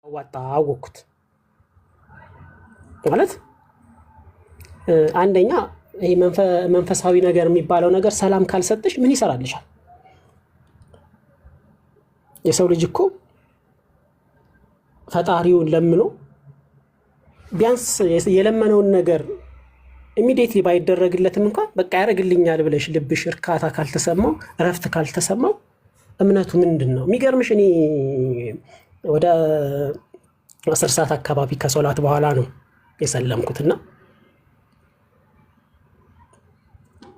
ዋጣ አወኩት ማለት አንደኛ ይሄ መንፈሳዊ ነገር የሚባለው ነገር ሰላም ካልሰጥሽ ምን ይሰራልሻል? የሰው ልጅ እኮ ፈጣሪውን ለምኖ ቢያንስ የለመነውን ነገር ኢሚዲየትሊ ባይደረግለትም እንኳን በቃ ያደርግልኛል ብለሽ ልብሽ እርካታ ካልተሰማው እረፍት ካልተሰማው እምነቱ ምንድነው? የሚገርምሽ እኔ ወደ 10 ሰዓት አካባቢ ከሶላት በኋላ ነው የሰለምኩትና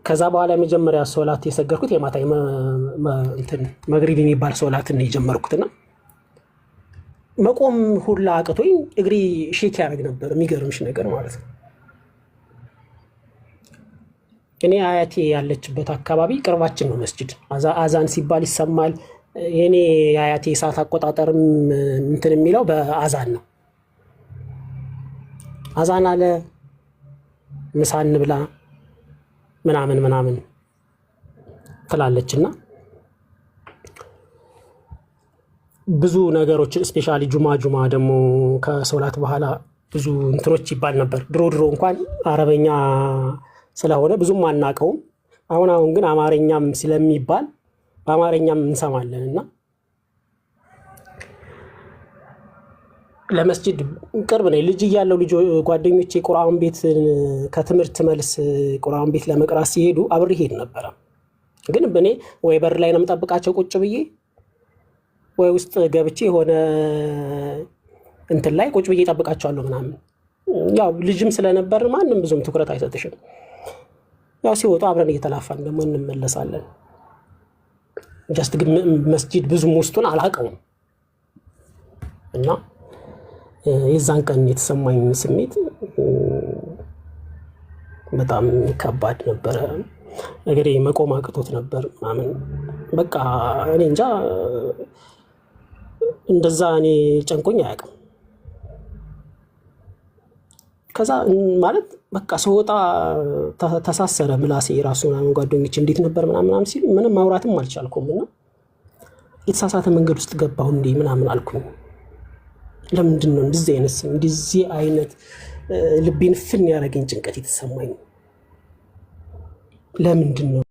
ከዛ በኋላ የመጀመሪያ ሶላት የሰገርኩት የማታ መግሪብ የሚባል ሶላትን ነው የጀመርኩትና መቆም ሁላ አቅቶኝ እግሪ ሼክ ያደርግ ነበር። የሚገርምሽ ነገር ማለት ነው እኔ አያቴ ያለችበት አካባቢ ቅርባችን ነው መስጂድ። አዛን ሲባል ይሰማል። የኔ አያቴ ሰዓት አቆጣጠርም እንትን የሚለው በአዛን ነው። አዛን አለ ምሳ እንብላ ምናምን ትላለችና ብዙ ነገሮች ስፔሻሊ ጁማ ደግሞ ከሶላት በኋላ ብዙ እንትኖች ይባል ነበር። ድሮ እንኳን አረበኛ ስለሆነ ብዙም አናቀውም። አሁን ግን አማርኛም ስለሚባል በአማርኛም እንሰማለንና ለመስጂድ ቅርብ ነኝ። ልጅ እያለሁ ጓደኞቼ ቁርአን ቤት ከትምህርት መልስ ቁርአን ቤት ለመቅራት ሲሄዱ አብሬ ሄድ ነበር። ግን በኔ ወይ በር ላይ ነው የምጠብቃቸው ቁጭ ብዬ ወይ ውስጥ ገብቼ ሆነ እንትን ላይ ቁጭ ብዬ ጠብቃቸዋለሁ ምናምን። ያው ልጅም ስለነበር ማንም ብዙም ትኩረት አይሰጥሽም። ያው ሲወጡ አብረን እየተላፋን ደግሞ እንመለሳለን። ጀስት ግን መስጂድ ብዙም ውስጡን አላውቀውም እና የዛን ቀን የተሰማኝ ስሜት በጣም ከባድ ነበረ። እግሬ መቆም አቅቶት ነበር ምናምን በቃ እኔ እንጃ እንደዛ እኔ ጨንቆኝ አያውቅም። ከዛ ማለት በቃ ስወጣ ተሳሰረ ምላሴ ራሱ ምናምን። ጓደኞቼ እንዴት ነበር ምናምን ሲሉ ምንም ማውራትም አልቻልኩምና የተሳሳተ መንገድ ውስጥ ገባሁ እንዴ ምናምን አልኩኝ። ለምንድን ነው እንደዚህ አይነት ልቤን ፍን ያደረገኝ ጭንቀት የተሰማኝ? ለምንድን ነው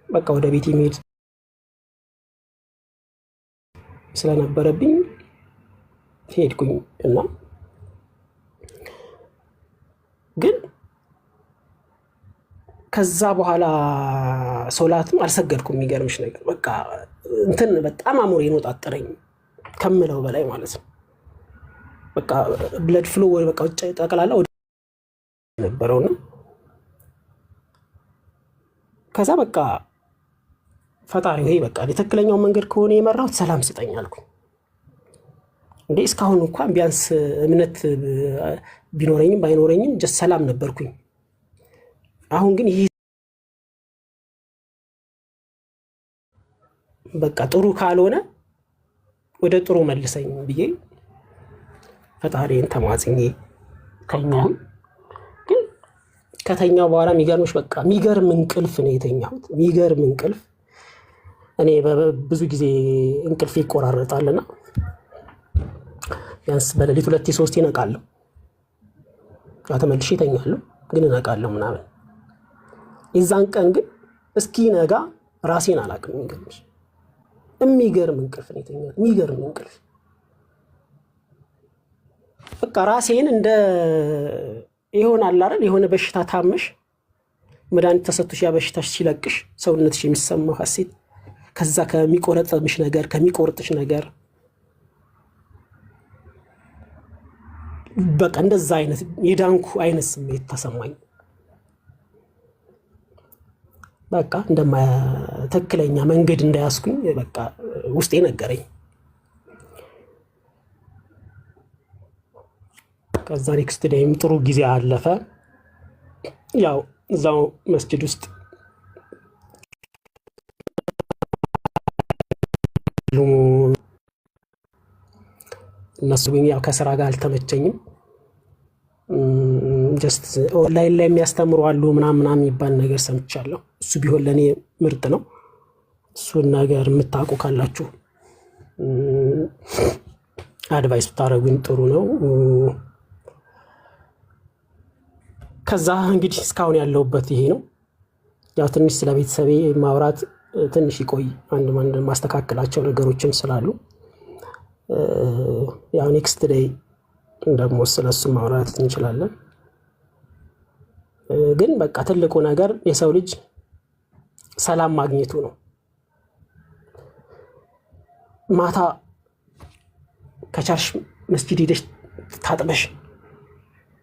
በቃ ወደ ቤት መሄድ ስለነበረብኝ ሄድኩኝ እና ግን ከዛ በኋላ ሶላትም አልሰገድኩም። የሚገርምሽ ነገር በቃ እንትን በጣም አሞሬን ወጣጠረኝ ከምለው በላይ ማለት ነው። በቃ ብለድ ፍሎ በቃ ጠቅላላ ወደ ነበረውና ከዛ በቃ ፈጣሪ ሆይ በቃ ለተከለኛው መንገድ ከሆነ የመራሁት ሰላም ስጠኝ አልኩኝ። እንዴ እስካሁን እንኳን ቢያንስ እምነት ቢኖረኝም ባይኖረኝም ጀስት ሰላም ነበርኩኝ። አሁን ግን ይሄ በቃ ጥሩ ካልሆነ ወደ ጥሩ መልሰኝ ብዬ ፈጣሪን ተማጽኜ ተኛሁ። ግን ከተኛው በኋላ የሚገርምሽ በቃ የሚገርም እንቅልፍ ነው የተኛሁት። የሚገርም እንቅልፍ። እኔ ብዙ ጊዜ እንቅልፍ ይቆራረጣልና ቢያንስ በሌሊት 2-3 እነቃለሁ። ተመልሼ እተኛለሁ ግን እነቃለሁ ምናምን። የዛን ቀን ግን እስኪ ነጋ ራሴን አላውቅም። የሚገርም እንቅልፍ ነው የተኛሁት። የሚገርም እንቅልፍ በቃ ራሴን እንደ ይሆናል አይደል የሆነ በሽታ ታመሽ መድኃኒት ተሰጥቶሽ ያ በሽታሽ ሲለቅሽ ሰውነትሽ የሚሰማው ሀሴት ከዛ ከሚቆረጥምሽ ነገር ከሚቆርጥሽ ነገር በቃ እንደዛ አይነት የዳንኩ አይነት ስሜት ተሰማኝ። በቃ ትክክለኛ መንገድ እንዳያስኩኝ በቃ ውስጤ ነገረኝ። ከዛ ኔክስት ዴይም ጥሩ ጊዜ አለፈ። ያው እዛው መስጂድ ውስጥ እነሱ ግን ያው ከስራ ጋር አልተመቸኝም። ጀስት ኦንላይን ላይ የሚያስተምሩ አሉ ምናምን የሚባል ነገር ሰምቻለሁ። እሱ ቢሆን ለኔ ምርጥ ነው። እሱን ነገር የምታውቁ ካላችሁ አድቫይስ ብታረጉኝ ጥሩ ነው። ከዛ እንግዲህ እስካሁን ያለውበት ይሄ ነው። ያው ትንሽ ስለ ቤተሰቤ ማውራት ትንሽ ይቆይ፣ አንድ ማስተካከላቸው ነገሮችን ስላሉ ያው ኔክስት ዴይ ደግሞ ስለሱ ማውራት እንችላለን። ግን በቃ ትልቁ ነገር የሰው ልጅ ሰላም ማግኘቱ ነው። ማታ ከቻልሽ መስጊድ ሄደሽ ታጥበሽ፣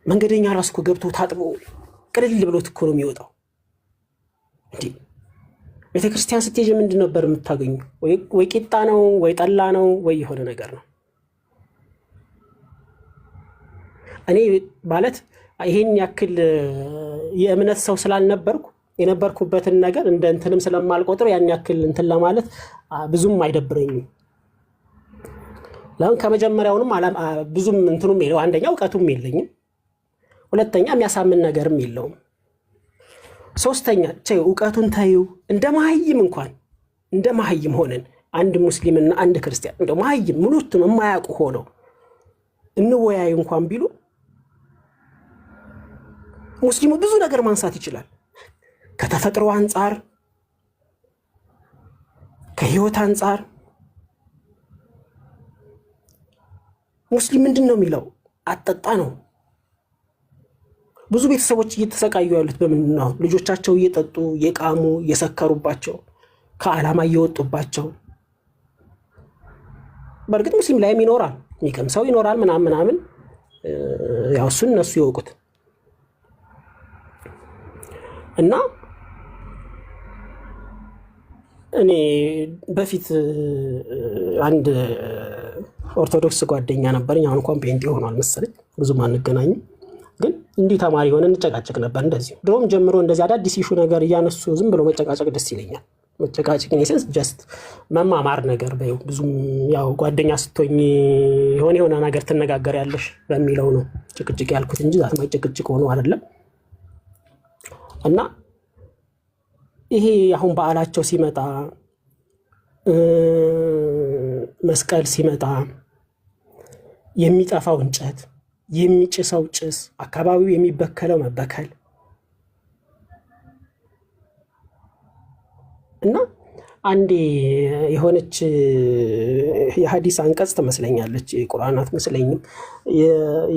መንገደኛ ራስ እኮ ገብቶ ታጥቦ ቅልል ብሎት እኮ ነው የሚወጣው። እንዴ ቤተክርስቲያን ስትሄጂ ምንድን ነበር የምታገኙ? ወይ ቂጣ ነው ወይ ጠላ ነው ወይ የሆነ ነገር ነው። እኔ ማለት ይሄን ያክል የእምነት ሰው ስላልነበርኩ የነበርኩበትን ነገር እንደ እንትንም ስለማልቆጥር ያን ያክል እንትን ለማለት ብዙም አይደብረኝም። ለምን ከመጀመሪያውንም ብዙም እንትኑም የለው፣ አንደኛ እውቀቱም የለኝም፣ ሁለተኛ የሚያሳምን ነገርም የለውም፣ ሶስተኛ እውቀቱን ታዩ እንደ መሀይም እንኳን እንደ መሀይም ሆነን አንድ ሙስሊምና አንድ ክርስቲያን እንደ መሀይም ምኑትም የማያውቁ ሆነው እንወያዩ እንኳን ቢሉ ሙስሊሙ ብዙ ነገር ማንሳት ይችላል። ከተፈጥሮ አንጻር፣ ከህይወት አንጻር ሙስሊም ምንድን ነው የሚለው? አጠጣ ነው። ብዙ ቤተሰቦች እየተሰቃዩ ያሉት በምን ነው? ልጆቻቸው እየጠጡ እየቃሙ እየሰከሩባቸው ከዓላማ እየወጡባቸው። በእርግጥ ሙስሊም ላይም ይኖራል፣ የሚቀምሰው ይኖራል ምናምን፣ ያው እሱን እነሱ ይወቁት እና እኔ በፊት አንድ ኦርቶዶክስ ጓደኛ ነበረኝ። አሁን እንኳን ፔንጤ ሆኗል መሰለኝ፣ ብዙም አንገናኝም። ግን እንዲህ ተማሪ ሆነ እንጨቃጨቅ ነበር። እንደዚህ ድሮም ጀምሮ እንደዚህ አዳዲስ ኢሹ ነገር እያነሱ ዝም ብሎ መጨቃጨቅ ደስ ይለኛል። መጨቃጨቅ ኔሴንስ ጀስት መማማር ነገር በይው። ብዙም ያው ጓደኛ ስትሆኝ የሆነ ነገር ትነጋገር ያለሽ በሚለው ነው ጭቅጭቅ ያልኩት እንጂ ዛት ጭቅጭቅ ሆኖ አይደለም። እና ይሄ አሁን በዓላቸው ሲመጣ መስቀል ሲመጣ የሚጠፋው እንጨት፣ የሚጭሰው ጭስ፣ አካባቢው የሚበከለው መበከል እና አንዴ የሆነች የሐዲስ አንቀጽ ትመስለኛለች፣ የቁርአን አትመስለኝም።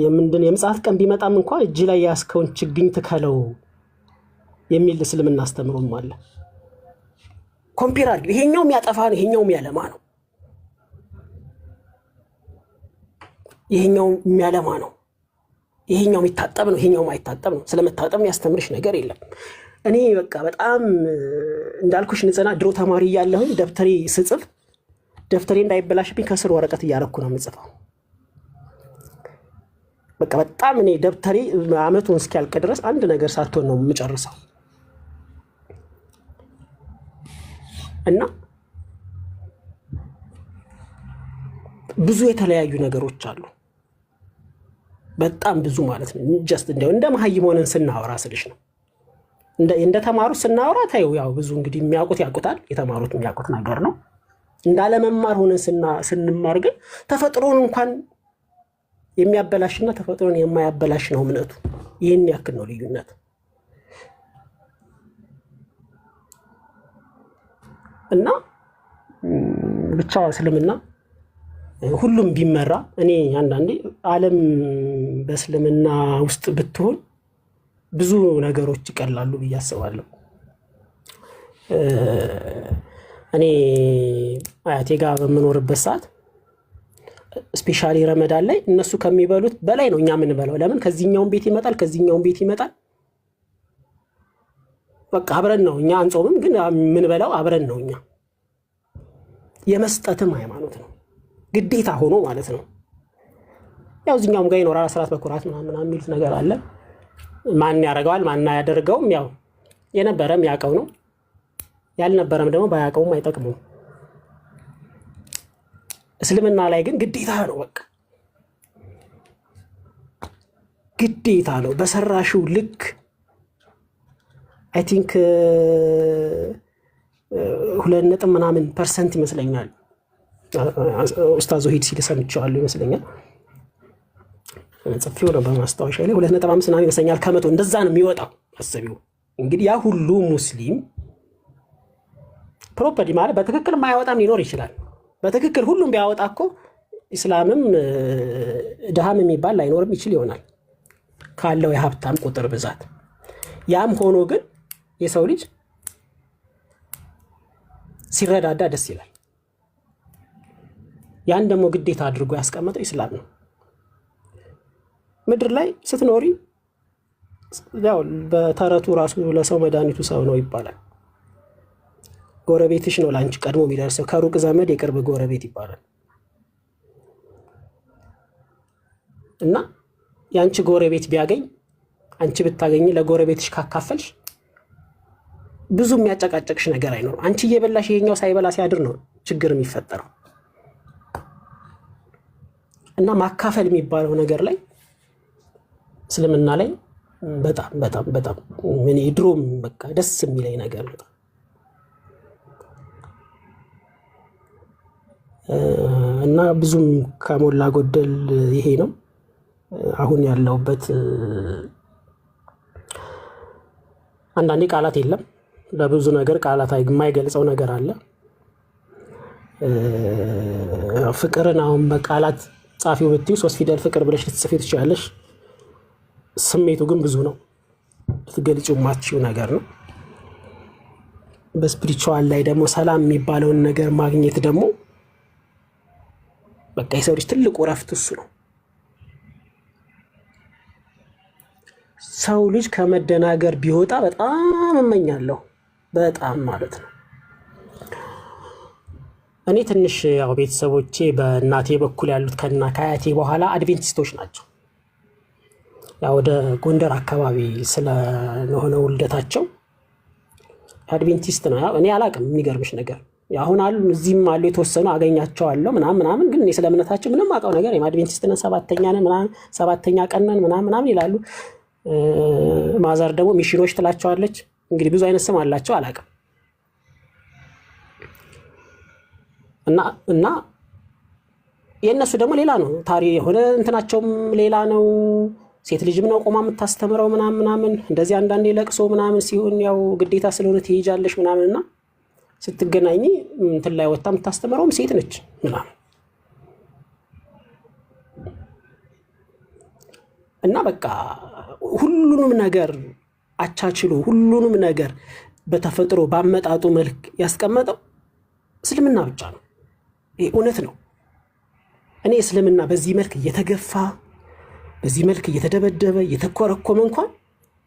የምንድን የምጽአት ቀን ቢመጣም እንኳን እጅ ላይ ያስከውን ችግኝ ትከለው የሚል እስልምና አስተምሮም አለ። ኮምፔር አድርጊው። ይሄኛው የሚያጠፋ ነው፣ ይሄኛው የሚያለማ ነው። ይሄኛው የሚያለማ ነው፣ ይሄኛው የሚታጠብ ነው፣ ይሄኛው ማይታጠብ ነው። ስለመታጠብ የሚያስተምርሽ ነገር የለም። እኔ በቃ በጣም እንዳልኩሽ ንጽና ድሮ ተማሪ እያለሁኝ ደብተሬ ስጽፍ ደብተሬ እንዳይበላሽብኝ ከስር ወረቀት እያረኩ ነው የምጽፈው። በቃ በጣም እኔ ደብተሬ አመቱን እስኪያልቅ ድረስ አንድ ነገር ሳትሆን ነው የምጨርሰው። እና ብዙ የተለያዩ ነገሮች አሉ፣ በጣም ብዙ ማለት ነው። ጀስት እንደ መሀይም ሆነን ስናወራ ስልሽ ነው። እንደ ተማሩት ስናወራ ታየው ያው ብዙ እንግዲህ የሚያውቁት ያውቁታል፣ የተማሩት የሚያውቁት ነገር ነው። እንዳለመማር ሆነን ስንማር ግን ተፈጥሮን እንኳን የሚያበላሽና ተፈጥሮን የማያበላሽ ነው እምነቱ። ይህን ያክል ነው ልዩነት። እና ብቻ እስልምና ሁሉም ቢመራ እኔ አንዳንዴ ዓለም በእስልምና ውስጥ ብትሆን ብዙ ነገሮች ይቀላሉ ብዬ አስባለሁ። እኔ አያቴ ጋር በምኖርበት ሰዓት ስፔሻሊ ረመዳን ላይ እነሱ ከሚበሉት በላይ ነው እኛ የምንበላው። ለምን? ከዚህኛውን ቤት ይመጣል፣ ከዚህኛውን ቤት ይመጣል። በቃ አብረን ነው እኛ አንጾምም፣ ግን የምንበላው አብረን ነው። እኛ የመስጠትም ሃይማኖት ነው ግዴታ ሆኖ ማለት ነው። ያው እዚህኛውም ጋር ይኖራል አስራት በኩራት ምናምን የሚሉት ነገር አለ። ማን ያደርገዋል ማን ያደርገውም ያው የነበረም ያውቀው ነው፣ ያልነበረም ደግሞ ባያውቀውም አይጠቅሙም። እስልምና ላይ ግን ግዴታ ነው፣ በቃ ግዴታ ነው። በሰራሽው ልክ አይ ቲንክ 2% ይመስለኛል ኡስታዝ ሂድ ሲል ሰምቼዋለሁ ይመስለኛል። ጽፌው ነው በማስታወሻ ላይ 2.5 ምናምን ይመስለኛል ከመቶ እንደዛ ነው የሚወጣው። አስቢው እንግዲህ ያ ሁሉ ሙስሊም ፕሮፐርቲ ማለት በትክክል ማያወጣም ሊኖር ይችላል። በትክክል ሁሉም ቢያወጣ እኮ ኢስላምም ድሃም የሚባል ላይኖርም ይችል ይሆናል ካለው የሀብታም ቁጥር ብዛት። ያም ሆኖ ግን የሰው ልጅ ሲረዳዳ ደስ ይላል። ያን ደግሞ ግዴታ አድርጎ ያስቀመጠው ኢስላም ነው። ምድር ላይ ስትኖሪ ያው በተረቱ ራሱ ለሰው መድኃኒቱ ሰው ነው ይባላል። ጎረቤትሽ ነው ላንቺ ቀድሞ የሚደርሰው፣ ከሩቅ ዘመድ የቅርብ ጎረቤት ይባላል። እና ያንቺ ጎረቤት ቢያገኝ አንቺ ብታገኝ ለጎረቤትሽ ካካፈልሽ ብዙ የሚያጨቃጨቅሽ ነገር አይኖርም። አንቺ እየበላሽ ይሄኛው ሳይበላ ሲያድር ነው ችግር የሚፈጠረው። እና ማካፈል የሚባለው ነገር ላይ እስልምና ላይ በጣም በጣም በጣም ምን ድሮም በቃ ደስ የሚለኝ ነገር ነው። እና ብዙም ከሞላ ጎደል ይሄ ነው አሁን ያለውበት። አንዳንዴ ቃላት የለም ለብዙ ነገር ቃላት የማይገልጸው ነገር አለ። ፍቅርን አሁን በቃላት ጻፊው ብትዩ 3 ፊደል ፍቅር ብለሽ ልትጽፊ ትችላለሽ። ስሜቱ ግን ብዙ ነው፣ ልትገልጪው የማትችይው ነገር ነው። በስፒሪቹዋል ላይ ደግሞ ሰላም የሚባለውን ነገር ማግኘት ደግሞ በቃ የሰው ልጅ ትልቁ እረፍት እሱ ነው። ሰው ልጅ ከመደናገር ቢወጣ በጣም እመኛለሁ፣ በጣም ማለት ነው። እኔ ትንሽ ያው ቤተሰቦቼ በእናቴ በኩል ያሉት ከአያቴ በኋላ አድቬንቲስቶች ናቸው። ያው ወደ ጎንደር አካባቢ ስለሆነ ውልደታቸው አድቬንቲስት ነው። እኔ አላቅም፣ የሚገርምሽ ነገር አሁን አሉ እዚህም አሉ የተወሰኑ አገኛቸዋለሁ ምናምን፣ ግን እኔ ስለ እምነታቸው ምንም አውቀው ነገር አድቬንቲስት ነን፣ 7ኛ ነን ምናምን፣ 7ኛ ቀን ነን ምናምን ይላሉ። ማዘር ደግሞ ሚሽኖች ትላቸዋለች። እንግዲህ ብዙ አይነት ስም አላቸው፣ አላቅም። እና የእነሱ ደግሞ ሌላ ነው ታሪክ የሆነ እንትናቸውም ሌላ ነው። ሴት ልጅም ነው ቆማ የምታስተምረው ምናምን እንደዚህ አንዳንዴ ለቅሶ ምናምን ሲሆን ያው ግዴታ ስለሆነ ትሄጃለሽ ምናምንና ስትገናኝ እንትን ላይ ወጣ የምታስተምረውም ሴት ነች ምናምን እና በቃ ሁሉንም ነገር አቻችሎ ሁሉንም ነገር በተፈጥሮ ባመጣጡ መልክ ያስቀመጠው እስልምና ብቻ ነው። ይሄ እውነት ነው። እኔ እስልምና በዚህ መልክ እየተገፋ በዚህ መልክ እየተደበደበ እየተኮረኮመ እንኳን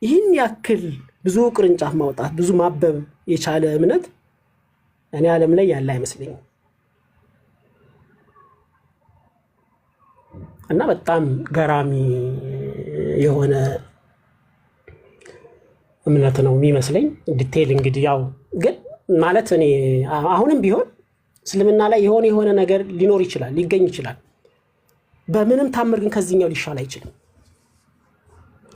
ይህን ያክል ብዙ ቅርንጫፍ ማውጣት ብዙ ማበብ የቻለ እምነት እኔ ዓለም ላይ ያለ አይመስለኝም። እና በጣም ገራሚ የሆነ እምነት ነው የሚመስለኝ። ዲቴል እንግዲህ ያው ግን ማለት እኔ አሁንም ቢሆን እስልምና ላይ የሆነ ነገር ሊኖር ይችላል ሊገኝ ይችላል። በምንም ታምር ግን ከዚህኛው ሊሻል አይችልም።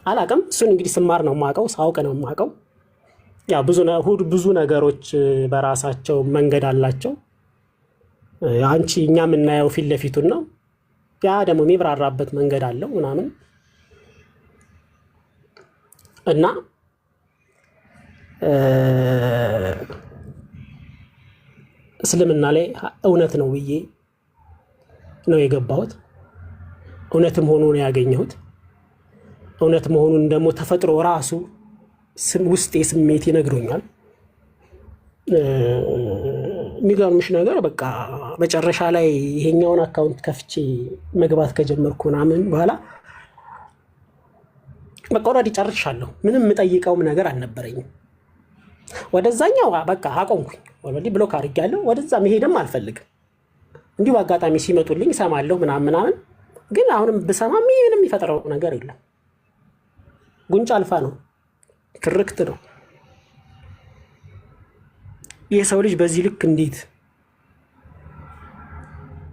አላቅም። እሱን እንግዲህ ስማር ነው የማውቀው፣ ሳውቅ ነው የማውቀው። ያው ብዙ ነገሮች በራሳቸው መንገድ አላቸው። አንቺ እኛ የምናየው ፊት ለፊቱን ነው፣ ያ ደግሞ የሚብራራበት መንገድ አለው ምናምን እና እስልምና ላይ እውነት ነው ብዬ ነው የገባሁት። እውነትም ሆኖ ነው ያገኘሁት። እውነት መሆኑን ደግሞ ተፈጥሮ ራሱ ውስጤ ስሜት ይነግሮኛል። የሚገርምሽ ነገር በቃ መጨረሻ ላይ ይሄኛውን አካውንት ከፍቼ መግባት ከጀመርኩ ምናምን በኋላ በቃ ኦልሬዲ ጨርሻለሁ። ምንም የምጠይቀውም ነገር አልነበረኝም። ወደዛኛው በቃ አቆምኩኝ። ኦልሬዲ ብሎክ አድርጌያለሁ። ወደዛ መሄድም አልፈልግም። እንዲሁ በአጋጣሚ ሲመጡልኝ እሰማለሁ ምናምን። ግን አሁንም ብሰማ ምንም የሚፈጥረው ነገር የለም። ጉንጭ አልፋ ነው፣ ትርክት ነው። የሰው ልጅ በዚህ ልክ እንዴት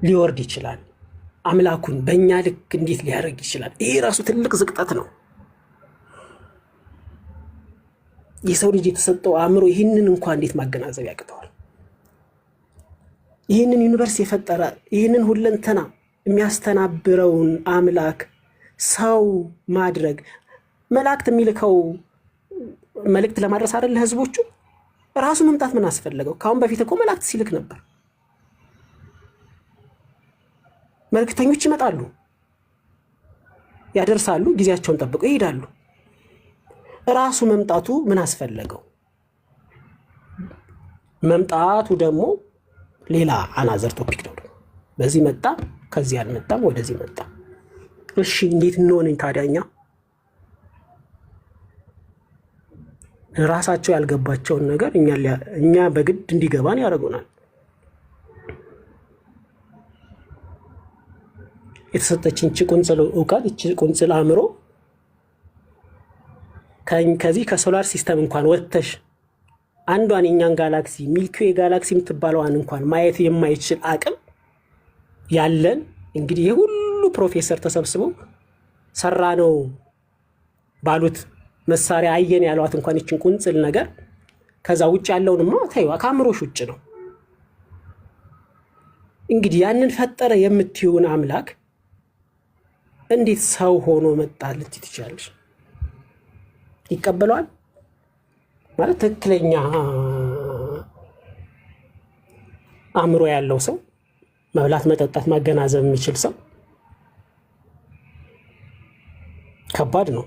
ሊወርድ ይችላል? አምላኩን በእኛ ልክ እንዴት ሊያደርግ ይችላል? ይሄ ራሱ ትልቅ ዝቅጠት ነው። የሰው ልጅ የተሰጠው አእምሮ ይህንን እንኳን እንዴት ማገናዘብ ያቅተዋል? ይህንን ዩኒቨርስ የፈጠረ ይህንን ሁለንተና የሚያስተናብረውን አምላክ ሰው ማድረግ መላእክት የሚልከው መልእክት ለማድረስ አይደል ህዝቦቹ ራሱ መምጣት ምን አስፈለገው? ካሁን በፊት እኮ መላእክት ሲልክ ነበር። መልእክተኞች ይመጣሉ፣ ያደርሳሉ፣ ጊዜያቸውን ጠብቀው ይሄዳሉ። ራሱ መምጣቱ ምን አስፈለገው? መምጣቱ ደግሞ ሌላ አናዘር ቶፒክ ነው። በዚህ መጣ፣ ከዚህ አልመጣም፣ ወደዚህ መጣ። እሺ እንዴት እንሆን ታዲያኛ? ራሳቸው ያልገባቸውን ነገር እኛ በግድ እንዲገባን ያደርጉናል። የተሰጠችን እቺ ቁንጽል እውቀት እቺ ቁንጽል አእምሮ ከዚህ ከሶላር ሲስተም እንኳን ወጥተሽ አንዷን የኛን ጋላክሲ ሚልኪዌ ጋላክሲ የምትባለዋን እንኳን ማየት የማይችል አቅም ያለን እንግዲህ የሁሉ ፕሮፌሰር ተሰብስበው ሰራ ነው ባሉት መሳሪያ አየን ያሏት እንኳን እቺን ቁንጽል ነገር ከዛ ውጭ ያለውንማ ታይዋ ከአእምሮሽ ውጭ ነው። እንግዲህ ያንን ፈጠረ የምትይውን አምላክ እንዴት ሰው ሆኖ መጣ ልትይ ትችላለሽ? ይቀበለዋል ማለት ትክክለኛ አእምሮ ያለው ሰው መብላት፣ መጠጣት፣ ማገናዘብ የሚችል ሰው ከባድ ነው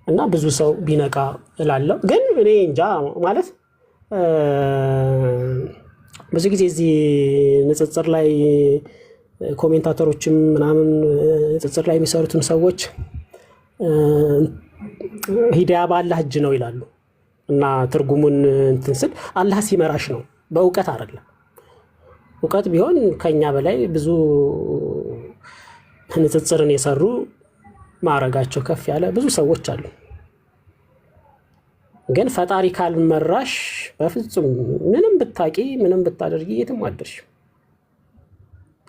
እና ብዙ ሰው ቢነቃ እላለሁ። ግን እኔ እንጃ ማለት ብዙ ጊዜ እዚህ ንጽጽር ላይ ኮሜንታተሮችም ምናምን ንጽጽር ላይ የሚሰሩትን ሰዎች ሂዳያ በአላህ እጅ ነው ይላሉ እና ትርጉሙን እንትን ስል አላህ ሲመራሽ ነው፣ በእውቀት አይደለም። እውቀት ቢሆን ከኛ በላይ ብዙ ንጽጽርን የሰሩ ማረጋቸው ከፍ ያለ ብዙ ሰዎች አሉ። ግን ፈጣሪ ካልመራሽ በፍጹም ምንም ብታቂ ምንም ብታደርጊ የትም አድርሽ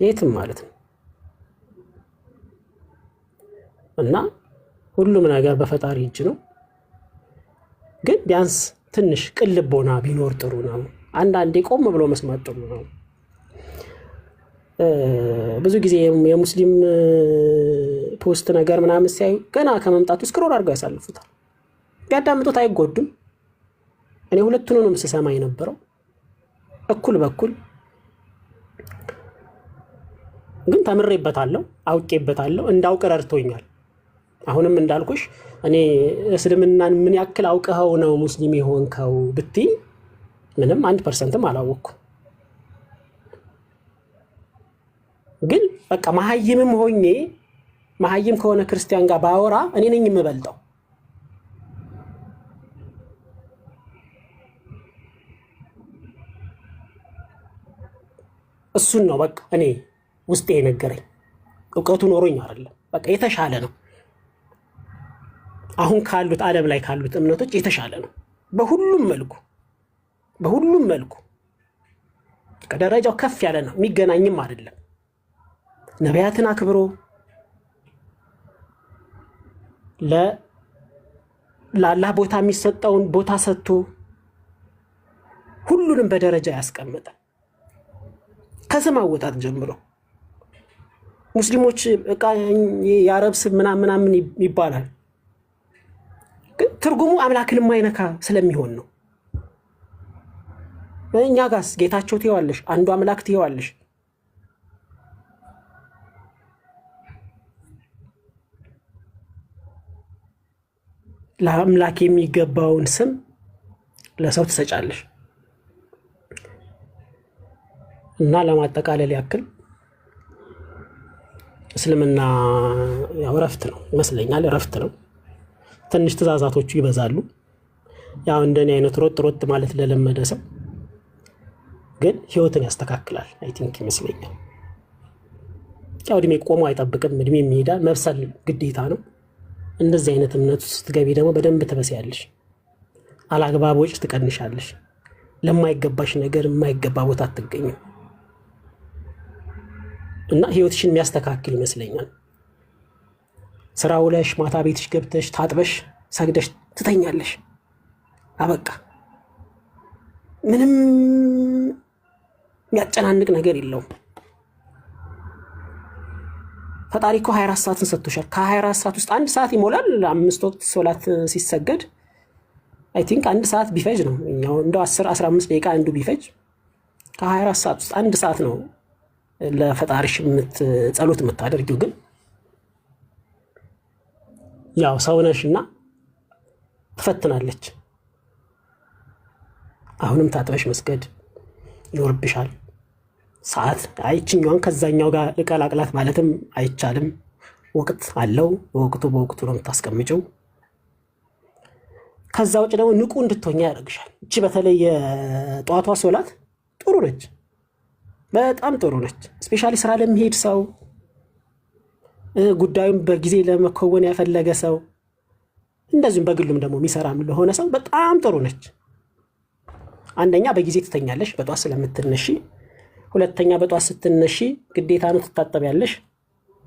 የትም ማለት ነው። እና ሁሉም ነገር በፈጣሪ እጅ ነው። ግን ቢያንስ ትንሽ ቅልቦና ቢኖር ጥሩ ነው። አንዳንዴ ቆም ብሎ መስማት ጥሩ ነው። ብዙ ጊዜ የሙስሊም ፖስት ነገር ምናምን ሲያዩ ገና ከመምጣቱ ስክሮል አድርገው ያሳልፉታል። ቢያዳምጡት አይጎዱም። እኔ ሁለቱንም ስሰማ የነበረው እኩል በኩል ግን ተምሬበታለሁ፣ አውቄበታለሁ፣ እንዳውቅ ረድቶኛል። አሁንም እንዳልኩሽ እኔ እስልምናን ምን ያክል አውቀኸው ነው ሙስሊም የሆንከው ብትይ ምንም 1%ም አላወቅኩም። ግን በቃ መሀይምም ሆኜ መሀይም ከሆነ ክርስቲያን ጋር ባወራ እኔ ነኝ የምበልጠው። እሱን ነው በቃ እኔ ውስጤ የነገረኝ። እውቀቱ ኖሮኝ አይደለም፣ በቃ የተሻለ ነው። አሁን ካሉት ዓለም ላይ ካሉት እምነቶች የተሻለ ነው በሁሉም መልኩ ከደረጃው ከፍ ያለ ነው። የሚገናኝም አይደለም። ነቢያትን አክብሮ ለአላህ ቦታ የሚሰጠውን ቦታ ሰጥቶ ሁሉንም በደረጃ ያስቀመጠ ከስም አወጣጥ ጀምሮ ሙስሊሞች በቃ የአረብ ስም ምናምን ይባላል። ግን ትርጉሙ አምላክን የማይነካ ስለሚሆን ነው። እኛ ጋስ ጌታቸው ትይዋለሽ፣ አንዱ አምላክ ትይዋለሽ። ለአምላክ የሚገባውን ስም ለሰው ትሰጫለሽ። እና ለማጠቃለል ያክል እስልምና ያው ረፍት ነው ይመስለኛል። ረፍት ነው። ትንሽ ትእዛዛቶቹ ይበዛሉ። ያው እንደኔ አይነት ሮጥ ማለት ለለመደ ሰው ግን ህይወትን ያስተካክላል አይ ቲንክ ይመስለኛል። ያው እድሜ ቆሞ አይጠብቅም። እድሜ የሚሄዳል። መብሰል ግዴታ ነው። እንደዚህ አይነት እምነት ውስጥ ስትገቢ ደግሞ በደንብ ትበስያለሽ። አላግባብ ወጪ ትቀንሻለሽ። ለማይገባሽ ነገር የማይገባ ቦታ አትገኝም። እና ህይወትሽን የሚያስተካክል ይመስለኛል። ስራ ውለሽ ማታ ቤትሽ ገብተሽ ታጥበሽ ሰግደሽ ትተኛለሽ። አበቃ። ምንም የሚያጨናንቅ ነገር የለውም። ፈጣሪ እኮ 24 ሰዓትን ሰጥቶሻል። ከ24 ሰዓት ውስጥ አንድ ሰዓት ይሞላል 5 ወቅት ሶላት ሲሰገድ። አይ ቲንክ አንድ ሰዓት ቢፈጅ ነው እንደው 10-15 ደቂቃ አንዱ ቢፈጅ ከ24 ሰዓት ውስጥ አንድ ሰዓት ነው ለፈጣሪሽ ጸሎት የምታደርጊው። ግን ያው ሰውነሽና ትፈትናለች። አሁንም ታጥበሽ መስገድ ይኖርብሻል። ሰዓት አይችኛውን ከዛኛው ጋር ልቀላቅላት ማለትም አይቻልም። ወቅት አለው። በወቅቱ ነው የምታስቀምጪው። ከዛ ውጭ ደግሞ ንቁ እንድትሆኛ ያደርግሻል። እቺ በተለይ የጧቷ ሶላት ጥሩ ነች፣ በጣም ጥሩ ነች። ስፔሻሊ ስራ ለሚሄድ ሰው፣ ጉዳዩን በጊዜ ለመከወን ያፈለገ ሰው፣ እንደዚሁም በግሉም ደግሞ የሚሰራም ለሆነ ሰው በጣም ጥሩ ነች። አንደኛ በጊዜ ትተኛለሽ በጧት ስለምትነሺ። ሁለተኛ በጧት ስትነሺ ግዴታ ነው ትታጠቢያለሽ፣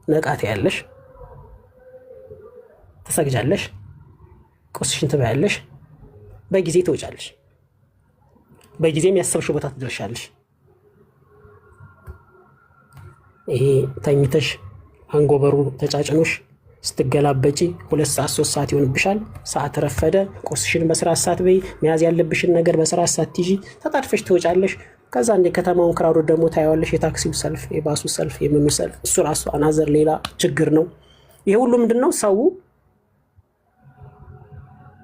ነቃት ያለሽ፣ ትሰግጃለሽ፣ ቁርስሽን ትበያለሽ፣ በጊዜ ትወጫለሽ፣ በጊዜም ያሰብሽው ቦታ ትደርሻለሽ። ይሄ ተኝተሽ አንጎበሩ ተጫጭኖሽ ስትገላበጪ 2 ሰዓት 3 ሰዓት ይሆንብሻል። ሰዓት ረፈደ፣ ቁርስሽን በስርዓት ሰዓት በይ፣ መያዝ ያለብሽን ነገር በስርዓት ሰዓት ትይዢ፣ ተጣድፈሽ ትወጫለሽ። ከዛ እንደ ከተማውን ክራውድ ደግሞ ታያዋለሽ። የታክሲው ሰልፍ፣ የባሱ ሰልፍ፣ የምኑ ሰልፍ፣ እሱ ራሱ አናዘር ሌላ ችግር ነው። ይሄ ሁሉ ምንድነው? ሰው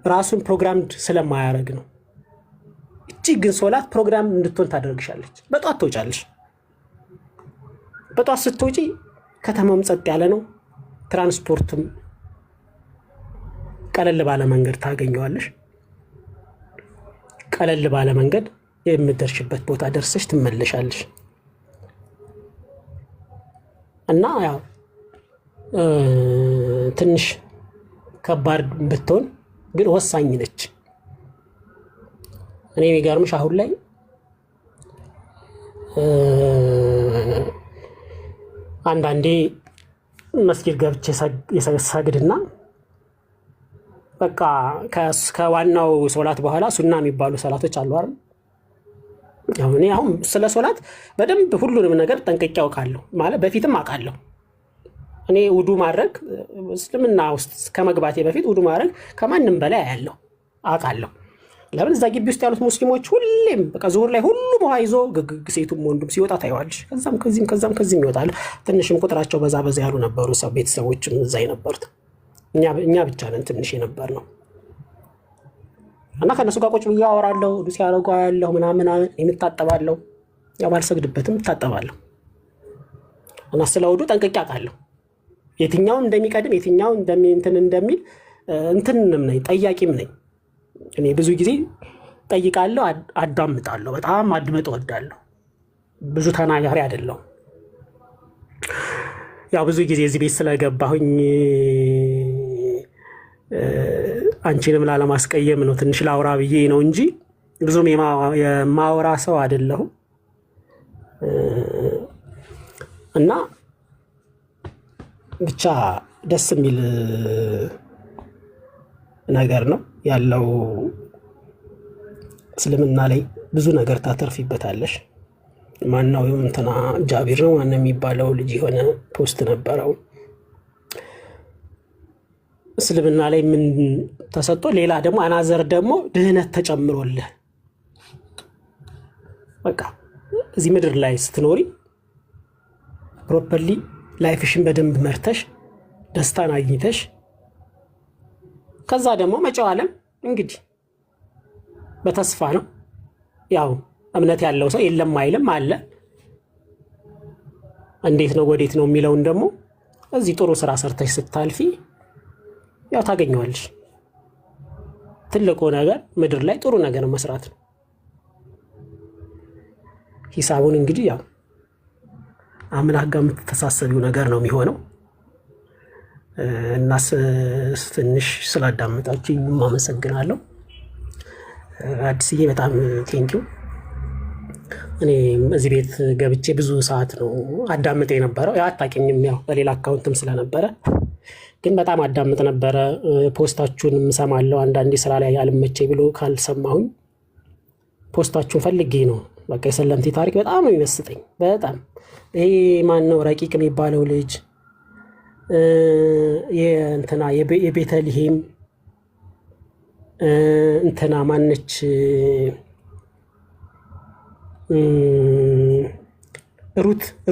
ራሱን ፕሮግራምድ ስለማያደርግ ነው። እቺ ግን ሶላት ፕሮግራም እንድትሆን ታደርግሻለች። በጧት ትወጫለሽ። በጧት ስትወጪ ከተማውም ጸጥ ያለ ነው። ትራንስፖርትም ቀለል ባለ መንገድ ታገኘዋለሽ። ቀለል ባለ መንገድ የምትደርሽበት ቦታ ደርሰሽ ትመለሻለሽ። እና ያው ትንሽ ከባድ ብትሆን ግን ወሳኝ ነች። እኔ የሚገርምሽ አሁን ላይ አንዳንዴ መስጊድ ገብቼ ሰግድና በቃ ከዋናው ሶላት በኋላ ሱና የሚባሉ ሰላቶች አሉ አይደል? አሁን ስለ ሶላት በደንብ ሁሉንም ነገር ጠንቅቄ አውቃለሁ። ማለት በፊትም አውቃለሁ። እኔ ውዱ ማድረግ እስልምና ውስጥ ከመግባቴ በፊት ውዱ ማድረግ ከማንም በላይ ያለው አውቃለሁ። ለምን እዛ ግቢ ውስጥ ያሉት ሙስሊሞች ሁሌም በቃ ዙሁር ላይ ሁሉም ውሃ ይዞ ግግግ ሴቱም ወንዱም ሲወጣ ታይዋለሽ። ከዛም ከዚህም ይወጣል። ትንሽም ቁጥራቸው በዛ ያሉ ነበሩ ቤተሰቦችም እዛ የነበሩት። እኛ ብቻ ነን ትንሽ የነበር ነው። እና ከነሱ ጋር ቁጭ ብዬ አወራለሁ። ዱስ ያረጋ ያለው ምናምን የምታጠባለሁ። ያው ባልሰግድበትም እታጠባለሁ። እና ስለ ውዱ ጠንቅቄ አውቃለሁ። የትኛው እንደሚቀድም የትኛው እንደሚል እንትንም ነኝ፣ ጠያቂም ነኝ። እኔ ብዙ ጊዜ ጠይቃለሁ፣ አዳምጣለሁ። በጣም ማድመጥ እወዳለሁ። ብዙ ተናጋሪ አይደለሁም። ያው ብዙ ጊዜ እዚህ ቤት ስለገባሁኝ አንቺንም ላለማስቀየም ነው ትንሽ ላውራ ብዬ ነው እንጂ ብዙም የማወራ ሰው አይደለሁም። እና ብቻ ደስ የሚል ነገር ነው ያለው። እስልምና ላይ ብዙ ነገር ታተርፊበታለሽ። ማናው እንትና ጃቢር ነው ማን የሚባለው ልጅ የሆነ ፖስት ነበረው። እስልምና ላይ ምን ተሰጥቶ ሌላ ደግሞ አናዘር ደግሞ ድህነት ተጨምሮልህ በቃ እዚህ ምድር ላይ ስትኖሪ ፕሮፐርሊ ላይፍሽን በደንብ መርተሽ ደስታን አግኝተሽ ከዛ ደግሞ መጪው ዓለም እንግዲህ በተስፋ ነው። ያው እምነት ያለው ሰው የለም አይልም አለ። እንዴት ነው ወዴት ነው የሚለውን ደግሞ እዚህ ጥሩ ስራ ሰርተሽ ስታልፊ ያው ታገኘዋለሽ። ትልቁ ነገር ምድር ላይ ጥሩ ነገር መስራት ነው። ሂሳቡን እንግዲህ ያው አምላክ ጋር የምትተሳሰቢው ነገር ነው የሚሆነው። እና ትንሽ ስላዳመጣችሁኝ አመሰግናለሁ። አዲስዬ በጣም ቴንኪው። እኔ እዚህ ቤት ገብቼ ብዙ ሰዓት ነው አዳምጥ የነበረው። ያው አታውቂኝም፣ ያው በሌላ አካውንትም ስለነበረ ግን በጣም አዳምጥ ነበረ። ፖስታችሁንም እሰማለሁ። አንዳንዴ ስራ ላይ አልመቼ ብሎ ካልሰማሁኝ ፖስታችሁን ፈልጌ ነው በቃ የሰለምቴ ታሪክ በጣም ነው የሚመስጠኝ። በጣም ይሄ ማን ነው ረቂቅ የሚባለው ልጅ የእንትና የቤተልሔም እንትና ማነች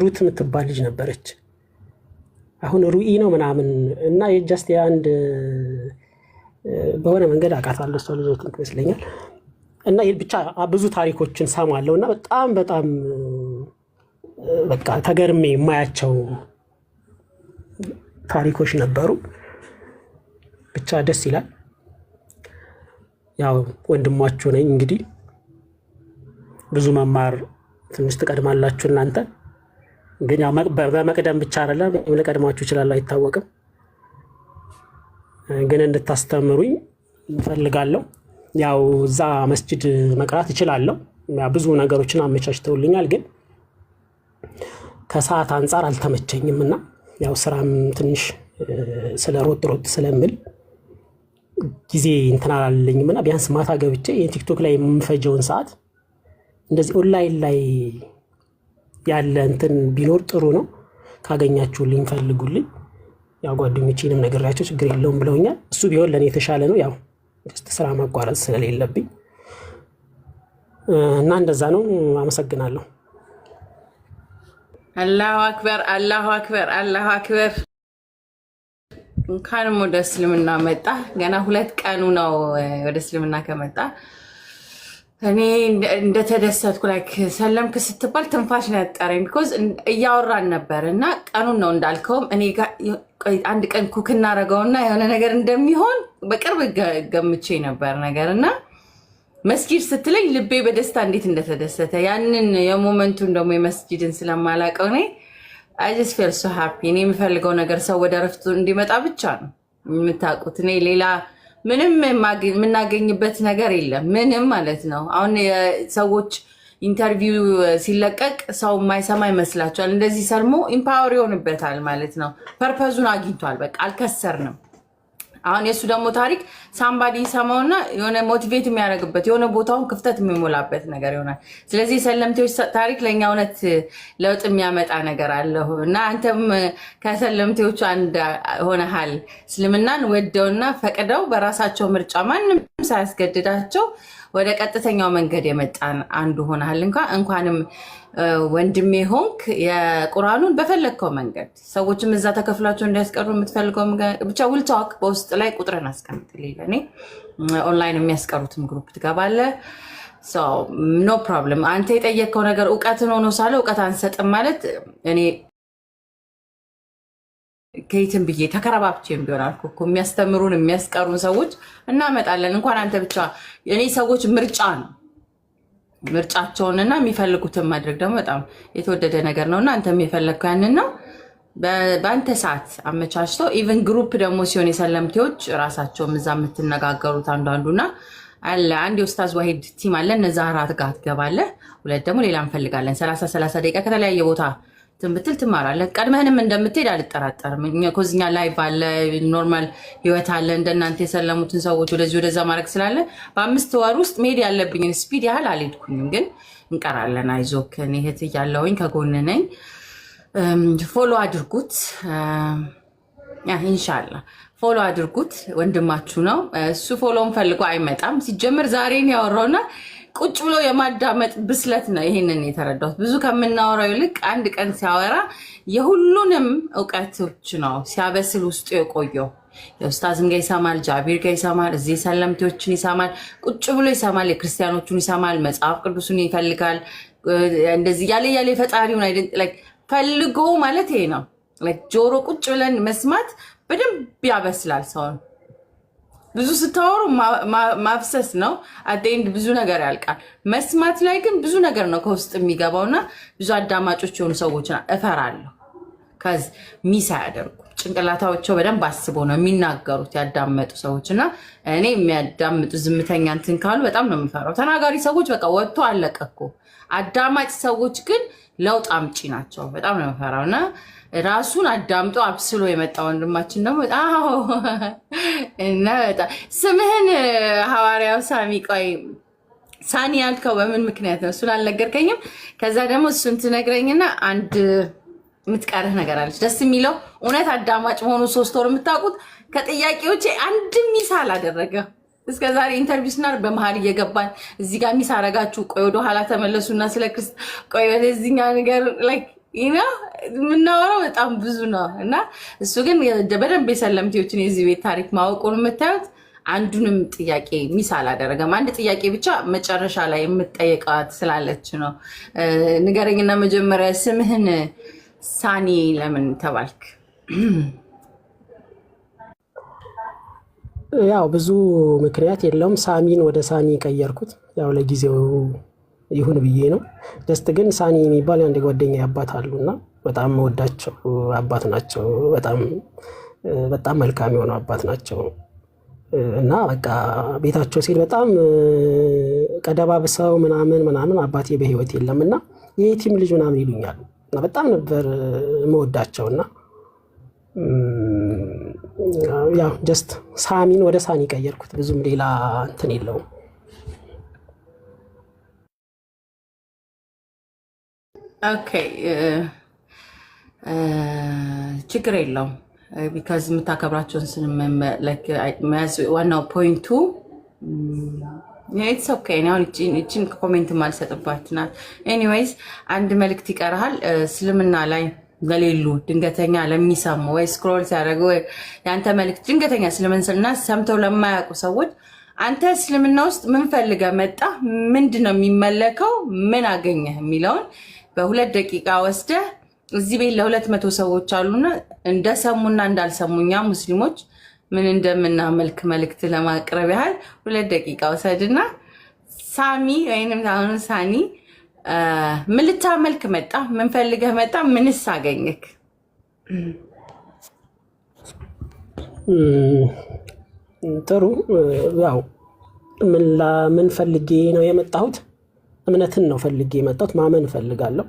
ሩት የምትባል ልጅ ነበረች። አሁን ሩኢ ነው ምናምን እና የጀስት የአንድ በሆነ መንገድ አውቃታለሁ እሷ ልጅ ይመስለኛል። እና ብቻ ብዙ ታሪኮችን ሰማለሁ እና በጣም በጣም በቃ ተገርሜ የማያቸው ታሪኮች ነበሩ። ብቻ ደስ ይላል። ያው ወንድማችሁ ነኝ እንግዲህ ብዙ መማር ትንሽ ትቀድማላችሁ እናንተ። ግን ያው በመቅደም ብቻ አይደለም ለቀድማችሁ ይችላል አይታወቅም። ግን እንድታስተምሩኝ እፈልጋለሁ። ያው እዛ መስጂድ መቅራት እችላለሁ። ብዙ ነገሮችን አመቻችተውልኛል። ግን ከሰዓት አንፃር አልተመቸኝምና ያው ስራም ትንሽ ስለ ሮጥ ስለምል ጊዜ እንትን አላለኝምና ቢያንስ ማታ ገብቼ የቲክቶክ ላይ የምፈጀውን ሰዓት እንደዚህ ኦንላይን ላይ ያለ እንትን ቢኖር ጥሩ ነው። ካገኛችሁልኝ ፈልጉልኝ። ያው ጓደኞቼንም ነግሬያቸው ችግር የለውም ብለውኛል። እሱ ቢሆን ለኔ የተሻለ ነው። ያው ስራ ማቋረጥ ስለሌለብኝ እና እንደዛ ነው። አመሰግናለሁ። አላሁ አክበር አላሁ አክበር አላሁ አክበር። እንኳንም ወደ እስልምና መጣ። ገና 2 ቀኑ ነው ወደ እስልምና ከመጣ። እኔ እንደተደሰትኩ ላይክ ሰለምክ ስትባል ትንፋሽ ነው ያጠረኝ። ቢኮዝ እያወራን ነበር እና ቀኑን ነው እንዳልከውም እኔ አንድ ቀን ኩክ እናደርገውና የሆነ ነገር እንደሚሆን በቅርብ ገምቼ ነበር ነገር እና መስጊድ ስትለኝ ልቤ በደስታ እንዴት እንደተደሰተ ያንን የሞመንቱን ደግሞ የመስጊድን ስለማላውቀው እኔ I just feel so happy። እኔ የምፈልገው ነገር ሰው ወደ ረፍቱ እንዲመጣ ብቻ ነው የምታውቁት። እኔ ሌላ ምንም የምናገኝበት ነገር የለም። ምንም ማለት ነው። አሁን ሰዎች ኢንተርቪው ሲለቀቅ ሰው የማይሰማ ይመስላቸዋል። እንደዚህ ሰልሞ ኢምፓወር ይሆንበታል ማለት ነው። ፐርፐዙን አግኝቷል። በቃ አልከሰርንም። አሁን የሱ ደግሞ ታሪክ ሳምባዲ ይሰማውና የሆነ ሞቲቬት የሚያደርግበት የሆነ ቦታውን ክፍተት የሚሞላበት ነገር ይሆናል። ስለዚህ የሰለምቴዎች ታሪክ ለእኛ እውነት ለውጥ የሚያመጣ ነገር አለው እና አንተም ከሰለምቴዎቹ አንድ ሆነሃል። እስልምናን ወደውና ፈቅደው በራሳቸው ምርጫ ማንም ሳያስገድዳቸው ወደ ቀጥተኛው መንገድ የመጣን አንዱ ሆነሃል። እንኳንም ወንድሜ ሆንክ። የቁርአኑን በፈለግከው መንገድ ሰዎችም እዛ ተከፍላቸው እንዲያስቀሩ የምትፈልገው ብቻ ውልታዋክ በውስጥ ላይ ቁጥርን አስቀምጥልኝ። ለእኔ ኦንላይን የሚያስቀሩትም ግሩፕ ትገባለህ። ኖ ፕሮብለም። አንተ የጠየቅከው ነገር እውቀትን ሆኖ ሳለ እውቀት አንሰጥም ማለት እኔ ከየትም ብዬ ተከረባብቼም ቢሆን አልኩ እኮ የሚያስተምሩን የሚያስቀሩን ሰዎች እናመጣለን። እንኳን አንተ ብቻ እኔ ሰዎች ምርጫ ነው ምርጫቸውንና የሚፈልጉትን ማድረግ ደግሞ በጣም የተወደደ ነገር ነውና አንተም የፈለግከው ያንን ነው። በአንተ ሰዓት አመቻችተው ኢቨን ግሩፕ ደግሞ ሲሆን የሰለምቴዎች ራሳቸውም እዛ የምትነጋገሩት አንዳንዱና አለ አንድ የኡስታዝ ዋሂድ ቲም አለ። እነዛ አራት ጋር ትገባለህ። 2 ደግሞ ሌላ እንፈልጋለን። 30 ደቂቃ ከተለያየ ቦታ ትምትል ትማራለህ። ቀድመህንም እንደምትሄድ አልጠራጠርም። ኮዝኛ ላይ ባለ ኖርማል ህይወት አለ። እንደናንተ የሰለሙትን ሰዎች ወደዚህ ወደዛ ማድረግ ስላለ በ5 ወር ውስጥ መሄድ ያለብኝን ስፒድ ያህል አልሄድኩኝም፣ ግን እንቀራለን። አይዞክ፣ እኔ እህት እያለሁኝ ከጎን ነኝ። ፎሎ አድርጉት፣ ኢንሻአላህ ፎሎ አድርጉት። ወንድማችሁ ነው እሱ። ፎሎውን ፈልጎ አይመጣም። ሲጀምር ዛሬን ያወራውና ቁጭ ብሎ የማዳመጥ ብስለት ነው። ይሄንን የተረዳሁት ብዙ ከምናወራው ይልቅ አንድ ቀን ሲያወራ የሁሉንም እውቀቶች ነው ሲያበስል ውስጡ የቆየው። የኡስታዝን ጋር ይሰማል፣ ጃቢር ጋር ይሰማል፣ እዚህ ሰለምቴዎችን ይሰማል፣ ቁጭ ብሎ ይሰማል፣ የክርስቲያኖቹን ይሰማል፣ መጽሐፍ ቅዱስን ይፈልጋል። እንደዚህ ያለ የፈጣሪውን ፈልጎ ማለት ይሄ ነው። ጆሮ ቁጭ ብለን መስማት በደንብ ያበስላል ሰውን። ብዙ ስታወሩ ማፍሰስ ነው። አደይንድ ብዙ ነገር ያልቃል። መስማት ላይ ግን ብዙ ነገር ነው ከውስጥ የሚገባውና ብዙ አዳማጮች የሆኑ ሰዎችን እፈራለሁ። ከዚ ሚስ አያደርጉ ጭንቅላታቸው በደንብ አስበው ነው የሚናገሩት ያዳመጡ ሰዎችና እኔ የሚያዳምጡ ዝምተኛ እንትን ካሉ በጣም ነው የምፈራው። ተናጋሪ ሰዎች በቃ ወጥቶ አለቀኩ። አዳማጭ ሰዎች ግን ለውጥ አምጪ ናቸው። በጣም ነው የምፈራውና ራሱን አዳምጦ አብስሎ የመጣ ወንድማችን ደግሞ እና በጣም ስምህን ሐዋርያው ሳሚ ቆይ ሳኒ ያልከው በምን ምክንያት ነው? እሱን አልነገርከኝም። ከዛ ደግሞ እሱን ትነግረኝና አንድ የምትቀርህ ነገር አለች። ደስ የሚለው እውነት አዳማጭ መሆኑ 3 ወር የምታውቁት ከጥያቄዎቼ አንድም ሚስ አላደረገ እስከ ዛሬ ኢንተርቪው ስናር በመሀል እየገባን እዚህ ጋር ሚስ አረጋችሁ፣ ቆይ ወደ ኋላ ተመለሱና ስለ ክርስት ቆይ ወደዚህኛ ነገር ላይ የምናወራው በጣም ብዙ ነው እና እሱ ግን በደንብ የሰለምቴዎችን የዚህ ቤት ታሪክ ማወቁን የምታዩት አንዱንም ጥያቄ ሚስ አላደረገም። አንድ ጥያቄ ብቻ መጨረሻ ላይ የምትጠይቃት ስላለች ነው። ንገረኝና መጀመሪያ ስምህን ሳኒ ለምን ተባልክ? ያው ብዙ ምክንያት የለውም። ሳሚን ወደ ሳኒ ቀየርኩት። ያው ለጊዜው ይሁን ብዬ ነው። ደስት ግን ሳኒ የሚባል አንድ ጓደኛ አባት አሉና በጣም መወዳቸው አባት ናቸው። በጣም መልካም የሆኑ አባት ናቸው እና በቃ ቤታቸው ሲል በጣም ቀደባብሰው ምናምን አባቴ በህይወት የለምና የቲም ልጅ ምናምን ይሉኛል እና በጣም ነበር መወዳቸውና ያው ጀስት ሳሚን ወደ ሳኒ ቀየርኩት። ብዙም ሌላ እንትን የለውም። ኦኬ ችግር የለውም። ቢካዝ የምታከብራቸውን ስንመያዝ ዋናው ፖይንቱ ኢትስ ኦኬ። አሁን እችን ኮሜንት ማልሰጥባት ናት። ኤኒዌይዝ አንድ መልእክት ይቀርሃል። እስልምና ላይ ለሌሉ ድንገተኛ ለሚሰሙ ወይ ስክሮል ሲያደርጉ ወይ የአንተ መልእክት ድንገተኛ እስልምና ሰምተው ለማያውቁ ሰዎች አንተ እስልምና ውስጥ ምን ፈልገህ መጣ፣ ምንድን ነው የሚመለከው፣ ምን አገኘህ የሚለውን በ2 ደቂቃ ወስደህ እዚህ ቤት ለ200 ሰዎች አሉና እንደሰሙና እንዳልሰሙኛ ሙስሊሞች ምን እንደምናመልክ መልእክት ለማቅረብ ያህል 2 ደቂቃ ወሰድና ሳሚ ወይንም አሁን ሳኒ ምን ልታመልክ መጣ፣ ምን ፈልገህ መጣ፣ ምንስ አገኘክ? ጥሩ። ያው ምን ፈልጌ ነው የመጣሁት? እምነትን ነው ፈልጌ የመጣሁት። ማመን እፈልጋለሁ።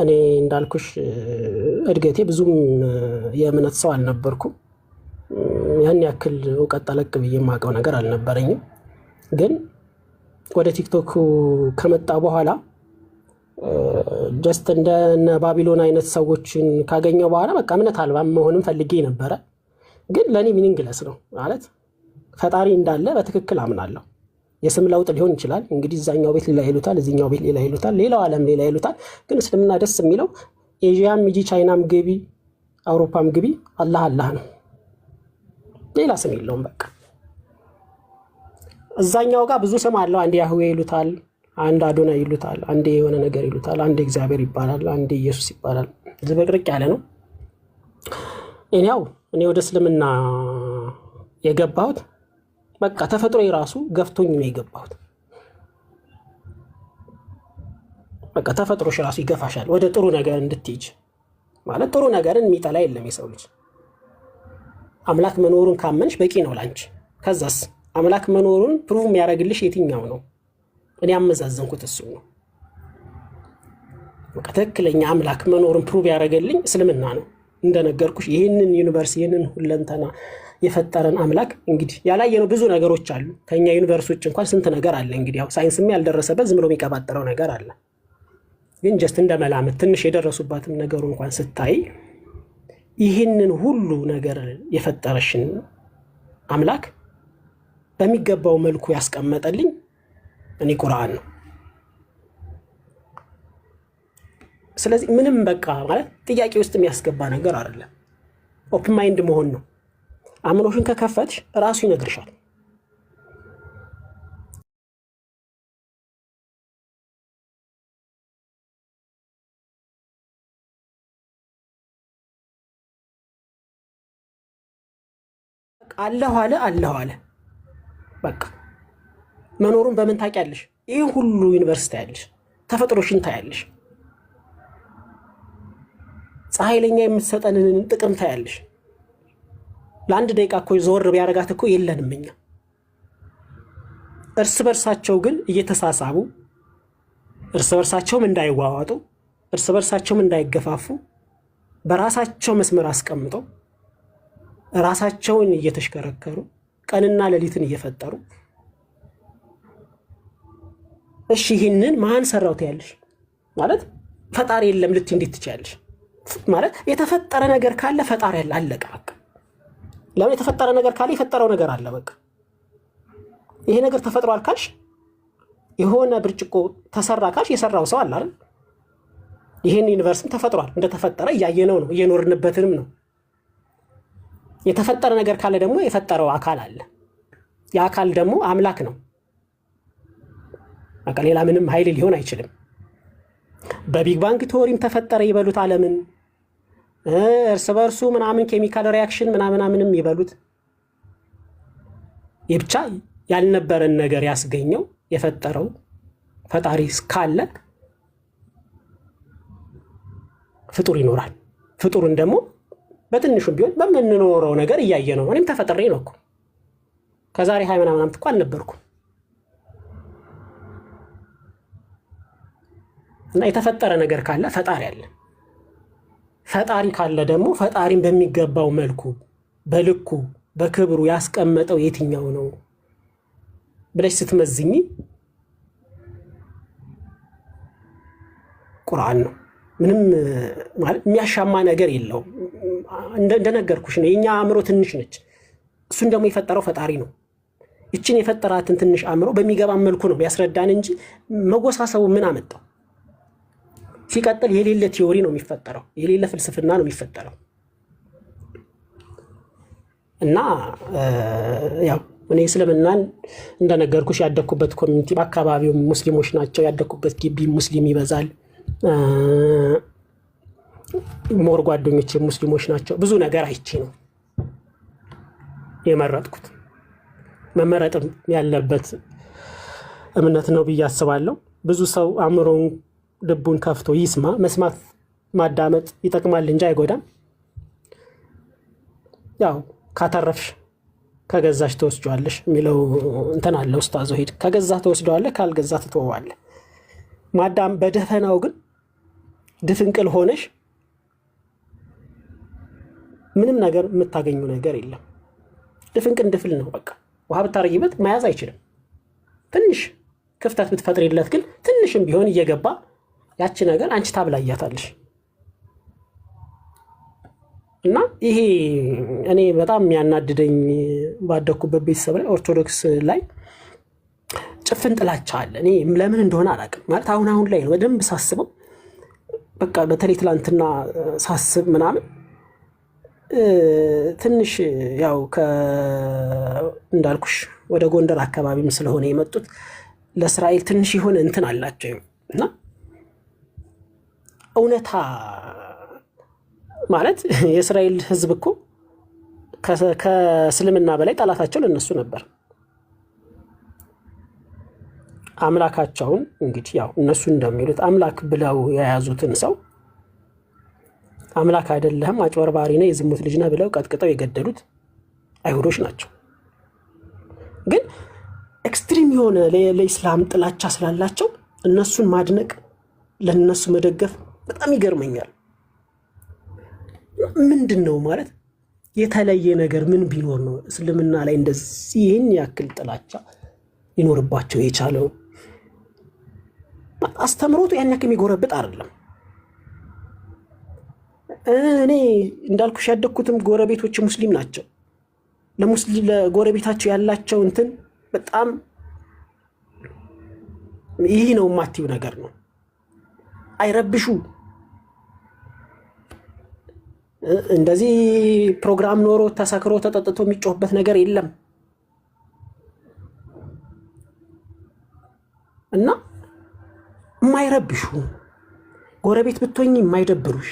እኔ እንዳልኩሽ እድገቴ ብዙም የእምነት ሰው አልነበርኩም። ያን ያክል እውቀት ጠለቅ ብዬ የማውቀው ነገር አልነበረኝም። ግን ወደ ቲክቶክ ከመጣ በኋላ ጀስት እንደነ ባቢሎን አይነት ሰዎችን ካገኘው በኋላ በቃ እምነት አልባ መሆንም ፈልጌ ነበረ። ግን ለእኔ ሚኒንግለስ ነው ማለት ፈጣሪ እንዳለ በትክክል አምናለሁ። የስም ለውጥ ሊሆን ይችላል እንግዲህ፣ እዛኛው ቤት ሌላ ይሉታል፣ እዚኛው ቤት ሌላ ይሉታል፣ ሌላው ዓለም ሌላ ይሉታል። ግን እስልምና ደስ የሚለው ኤዥያም ሂጂ፣ ቻይናም ግቢ፣ አውሮፓም ግቢ አላህ አላህ ነው። ሌላ ስም የለውም። በቃ እዛኛው ጋር ብዙ ስም አለው። አንዴ ያህዌ ይሉታል፣ አንድ አዶና ይሉታል፣ አንዴ የሆነ ነገር ይሉታል፣ አንዴ እግዚአብሔር ይባላል፣ አንዴ ኢየሱስ ይባላል። ዝብርቅርቅ ያለ ነው። እኔ ወደ እስልምና የገባሁት በቃ ተፈጥሮ የራሱ ገፍቶኝ ነው የገባሁት። በቃ ተፈጥሮሽ ራሱ ይገፋሻል ወደ ጥሩ ነገር እንድትሄጂ። ማለት ጥሩ ነገርን የሚጠላ የለም የሰው ልጅ። አምላክ መኖሩን ካመንሽ በቂ ነው ላንቺ። ከዛስ አምላክ መኖሩን ፕሩቭ የሚያደርግልሽ የትኛው ነው? እኔ አመዛዘንኩት እሱ ነው። በቃ ትክክለኛ አምላክ መኖሩን ፕሩቭ ያደርገልኝ እስልምና ነው። እንደነገርኩሽ ይህንን ዩኒቨርስ ይህንን ሁለንተና የፈጠረን አምላክ እንግዲህ ያላየነው ብዙ ነገሮች አሉ። ከኛ ዩኒቨርሶች እንኳን ስንት ነገር አለ። እንግዲህ ያው ሳይንስም ያልደረሰበት ዝም ብሎ የሚቀባጠረው ነገር አለ። ግን ጀስት እንደመላመት ትንሽ የደረሱባትም ነገሩ እንኳን ስታይ ይህንን ሁሉ ነገር የፈጠረሽን አምላክ በሚገባው መልኩ ያስቀመጠልኝ እኔ ቁርአን ነው። ስለዚህ ምንም በቃ ማለት ጥያቄ ውስጥ የሚያስገባ ነገር አይደለም። ኦፕን ማይንድ መሆን ነው። አእምሮሽን ከከፈትሽ ራሱ ይነግርሻል። አለሁ አለ በቃ መኖሩን በምን ታውቂያለሽ? ይህ ሁሉ ዩኒቨርሲቲ ታያለሽ፣ ተፈጥሮሽን ታያለሽ፣ ፀሐይ ለኛ የምትሰጠንን ጥቅም ታያለሽ። ለአንድ ደቂቃ እኮ ዞር ቢያደርጋት እኮ የለንም እኛ። እርስ በርሳቸው ግን እየተሳሳቡ እርስ በርሳቸውም እንዳይዋዋጡ እርስ በርሳቸውም እንዳይገፋፉ በራሳቸው መስመር አስቀምጠው ራሳቸውን እየተሽከረከሩ ቀንና ሌሊትን እየፈጠሩ እሺ ይህንን ማን ሰራው ትያለሽ? ማለት ፈጣሪ የለም ልትይ እንዴት ትችያለሽ? ማለት የተፈጠረ ነገር ካለ ፈጣሪ ያለ አለቀ በቃ። ለምን የተፈጠረ ነገር ካለ የፈጠረው ነገር አለ በቃ። ይሄ ነገር ተፈጥሯል ካልሽ የሆነ ብርጭቆ ተሰራ ካልሽ የሰራው ሰው አለ አይደል? ይሄን ዩኒቨርስም ተፈጥሯል፣ እንደተፈጠረ እያየነው ነው፣ እየኖርንበትንም ነው። የተፈጠረ ነገር ካለ ደግሞ የፈጠረው አካል አለ። ያ አካል ደግሞ አምላክ ነው በቃ። ሌላ ምንም ኃይል ሊሆን አይችልም። በቢግ ባንግ ቲዎሪም ተፈጠረ ይበሉት ዓለምን፣ እርስ በርሱ ምናምን ኬሚካል ሪያክሽን ምናምንም ይበሉት፣ ብቻ ያልነበረን ነገር ያስገኘው የፈጠረው ፈጣሪ ካለ ፍጡር ይኖራል። ፍጡርን ደግሞ በትንሹም ቢሆን በምንኖረው ነገር እያየ ነው። እኔም ተፈጥሬ ነው እኮ ከዛሬ 20 ምናምን ዓመት እኮ አልነበርኩም። እና የተፈጠረ ነገር ካለ ፈጣሪ አለ። ፈጣሪ ካለ ደግሞ ፈጣሪን በሚገባው መልኩ በልኩ በክብሩ ያስቀመጠው የትኛው ነው ብለሽ ስትመዝኝ ቁርአን ነው። ምንም ማለት የሚያሻማ ነገር የለውም። እንደነገርኩሽ ነው፣ የኛ አእምሮ ትንሽ ነች። እሱን ደግሞ የፈጠረው ፈጣሪ ነው። ይችን የፈጠራትን ትንሽ አእምሮ በሚገባ መልኩ ነው ያስረዳን እንጂ መወሳሰቡ ምን አመጣው? ሲቀጥል የሌለ ቲዮሪ ነው የሚፈጠረው፣ የሌለ ፍልስፍና ነው የሚፈጠረው። እና ያው እኔ እስልምናን እንደነገርኩሽ ያደኩበት ኮሚኒቲ በአካባቢው ሙስሊሞች ናቸው። ያደኩበት ግቢ ሙስሊም ይበዛል። ሞር ጓደኞቼ ሙስሊሞች ናቸው። ብዙ ነገር አይቼ ነው የመረጥኩት። መመረጥም ያለበት እምነት ነው ብዬ አስባለሁ። ብዙ ሰው አእምሮውን ልቡን ከፍቶ ይስማ። መስማት ማዳመጥ ይጠቅማል እንጂ አይጎዳም። ያው ካተረፍሽ ከገዛሽ ተወስጇለሽ የሚለው እንትን አለ ኡስታዝ ወሂድ። ከገዛህ ተወስዷለህ፣ ካልገዛህ ትተወዋለህ። ማዳም በደፈናው ግን ድፍንቅል ሆነሽ ምንም ነገር የምታገኙ ነገር የለም። ድፍንቅል ድፍል ነው በቃ። ውሃ ብታረጊበት መያዝ አይችልም። ትንሽ ክፍተት ብትፈጥሪለት ግን ትንሽም ቢሆን እየገባ ያቺ ነገር አንቺ ታብላያታለሽ። እና ይሄ እኔ በጣም የሚያናድደኝ ባደኩበት ቤተሰብ ላይ ኦርቶዶክስ ላይ ጭፍን ጥላቻ አለ። እኔ ለምን እንደሆነ አላውቅም። ማለት አሁን ላይ ነው በደንብ ሳስበው፣ በቃ በተለይ ትላንትና ሳስብ ምናምን ትንሽ ያው እንዳልኩሽ ወደ ጎንደር አካባቢም ስለሆነ የመጡት ለእስራኤል ትንሽ የሆነ እንትን አላቸው። እና እውነታ ማለት የእስራኤል ሕዝብ እኮ ከእስልምና በላይ ጠላታቸው ለነሱ ነበር። አምላካቸውን እንግዲህ ያው እነሱ እንደሚሉት አምላክ ብለው የያዙትን ሰው አምላክ አይደለህም፣ አጭበርባሪ ነህ፣ የዝሙት ልጅ ነህ ብለው ቀጥቅጠው የገደሉት አይሁዶች ናቸው። ግን ኤክስትሪም የሆነ ለኢስላም ጥላቻ ስላላቸው እነሱን ማድነቅ፣ ለነሱ መደገፍ በጣም ይገርመኛል። ምንድን ነው ማለት የተለየ ነገር ምን ቢኖር ነው እስልምና ላይ እንደዚህ ይህን ያክል ጥላቻ ሊኖርባቸው የቻለው? አስተምሮቱ ያን ያክል የሚጎረብጥ አይደለም። እኔ እንዳልኩሽ ያደግኩትም ጎረቤቶች ሙስሊም ናቸው። ለጎረቤታቸው ያላቸው እንትን በጣም ይህ ነው የማትይው ነገር ነው። አይረብሹ። እንደዚህ ፕሮግራም ኖሮ ተሰክሮ ተጠጥቶ የሚጮህበት ነገር የለም። እና የማይረብሹ ጎረቤት ብትሆኝ የማይደብሩሽ፣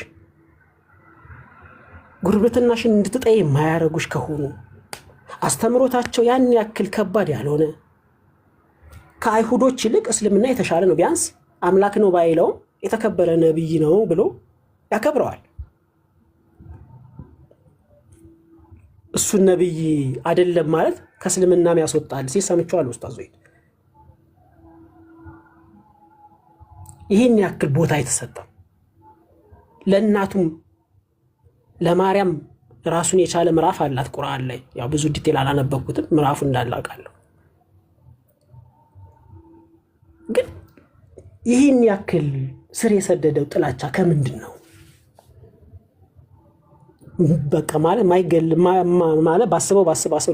ጉርብትናሽን እንድትጠይ የማያረጉሽ ከሆኑ አስተምሮታቸው ያን ያክል ከባድ ያልሆነ ከአይሁዶች ይልቅ እስልምና የተሻለ ነው። ቢያንስ አምላክ ነው ባይለውም የተከበረ ነብይ ነው ብሎ ያከብረዋል። እሱን ነብይ አይደለም ማለት ከእስልምናም ያስወጣል ሲል ሰምቼዋለሁ ኡስታዝ ወሂድ። ይህን ያክል ቦታ የተሰጠው ለእናቱም ለማርያም ራሱን የቻለ ምዕራፍ አላት ቁርአን ላይ። ያው ብዙ ዲቴል አላነበብኩትም፣ ምዕራፉ እንዳለ አውቃለሁ። ግን ይህን ያክል ስር የሰደደው ጥላቻ ከምንድን ነው? በቃ ማለት ማይገል ማለት ባስበው